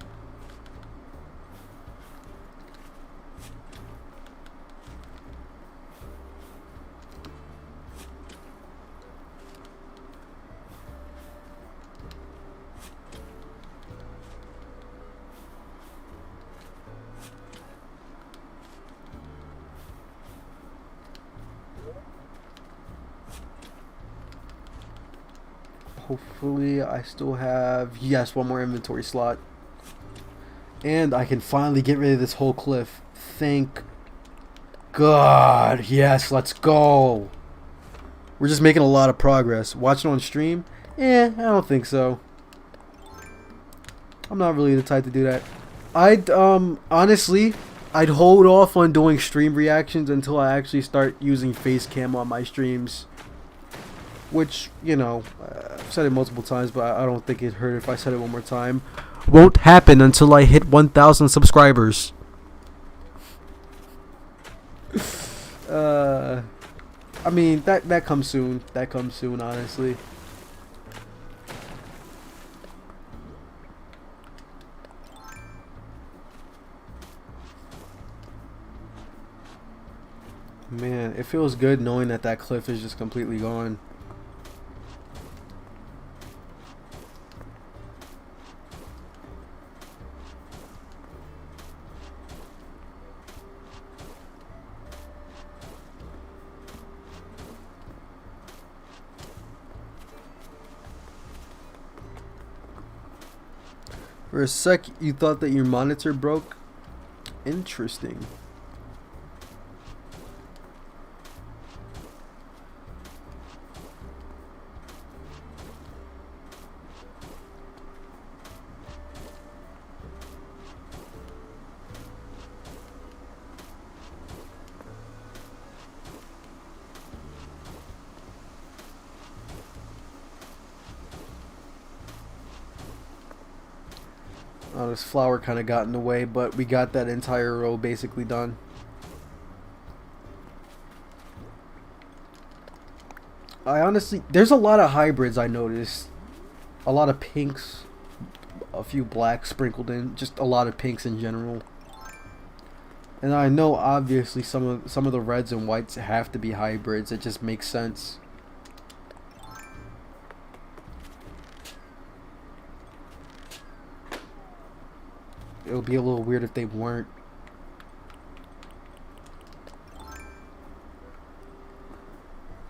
Hopefully I still have, yes, one more inventory slot. And I can finally get rid of this whole cliff. Thank God. Yes, let's go. We're just making a lot of progress. Watching on stream? I don't think so. I'm not really the type to do that. I'd, honestly, I'd hold off on doing stream reactions until I actually start using face cam on my streams. Which, you know, I've said it multiple times, but I don't think it hurt if I said it one more time. Won't happen until I hit 1,000 subscribers. I mean, that comes soon. That comes soon, honestly. Man, it feels good knowing that that cliff is just completely gone. For a sec, you thought that your monitor broke? Interesting. Oh, this flower kind of got in the way, but we got that entire row basically done. I honestly, there's a lot of hybrids I noticed. A lot of pinks, a few blacks sprinkled in, just a lot of pinks in general. And I know obviously some of the reds and whites have to be hybrids. It just makes sense. It would be a little weird if they weren't.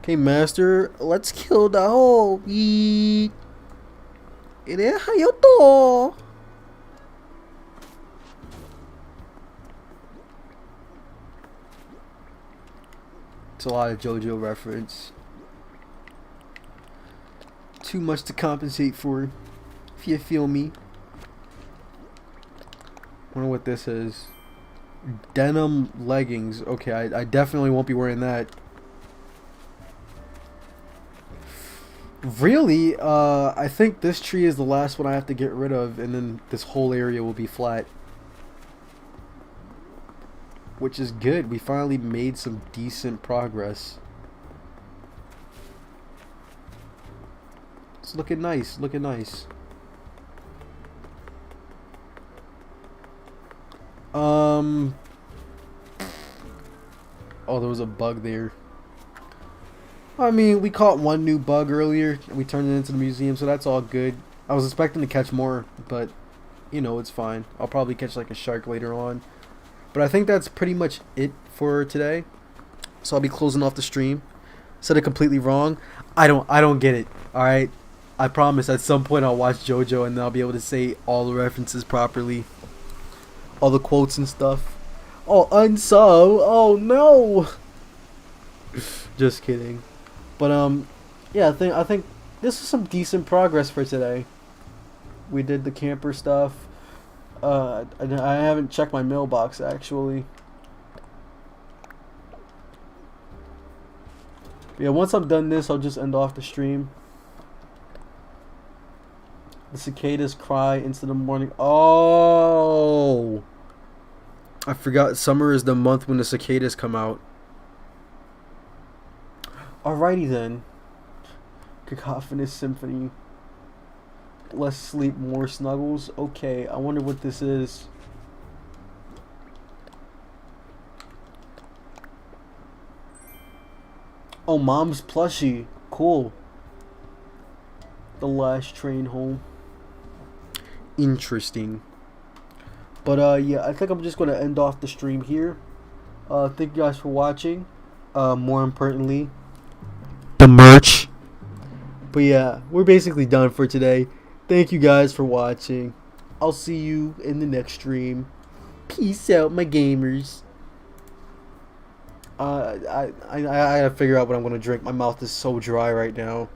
Okay, master, let's kill the whole beat. It's a lot of JoJo reference. Too much to compensate for, if you feel me. Wonder what this is. Denim leggings. Okay, I definitely won't be wearing that. Really? I think this tree is the last one I have to get rid of, and then this whole area will be flat. Which is good. We finally made some decent progress. It's looking nice. Looking nice. Oh, there was a bug there. I mean, we caught one new bug earlier, and we turned it into the museum, so that's all good. I was expecting to catch more, but, you know, it's fine. I'll probably catch, like, a shark later on. But I think that's pretty much it for today. So I'll be closing off the stream. Said it completely wrong. I don't get it, alright? I promise at some point I'll watch JoJo, and then I'll be able to say all the references properly. All the quotes and stuff. Oh, unsub. Oh, no. Just kidding. But yeah, I think this is some decent progress for today. We did the camper stuff. I haven't checked my mailbox actually. Yeah, once I'm done this, I'll just end off the stream. The cicadas cry into the morning. Oh, I forgot. Summer is the month when the cicadas come out. Alrighty then. Cacophonous symphony. Less sleep, more snuggles. Okay, I wonder what this is. Oh, mom's plushie. Cool. The last train home. Interesting. But yeah, I think I'm just gonna end off the stream here. Thank you guys for watching. More importantly, the merch. But yeah, we're basically done for today. Thank you guys for watching. I'll see you in the next stream. Peace out, my gamers. I gotta figure out what I'm gonna drink. My mouth is so dry right now.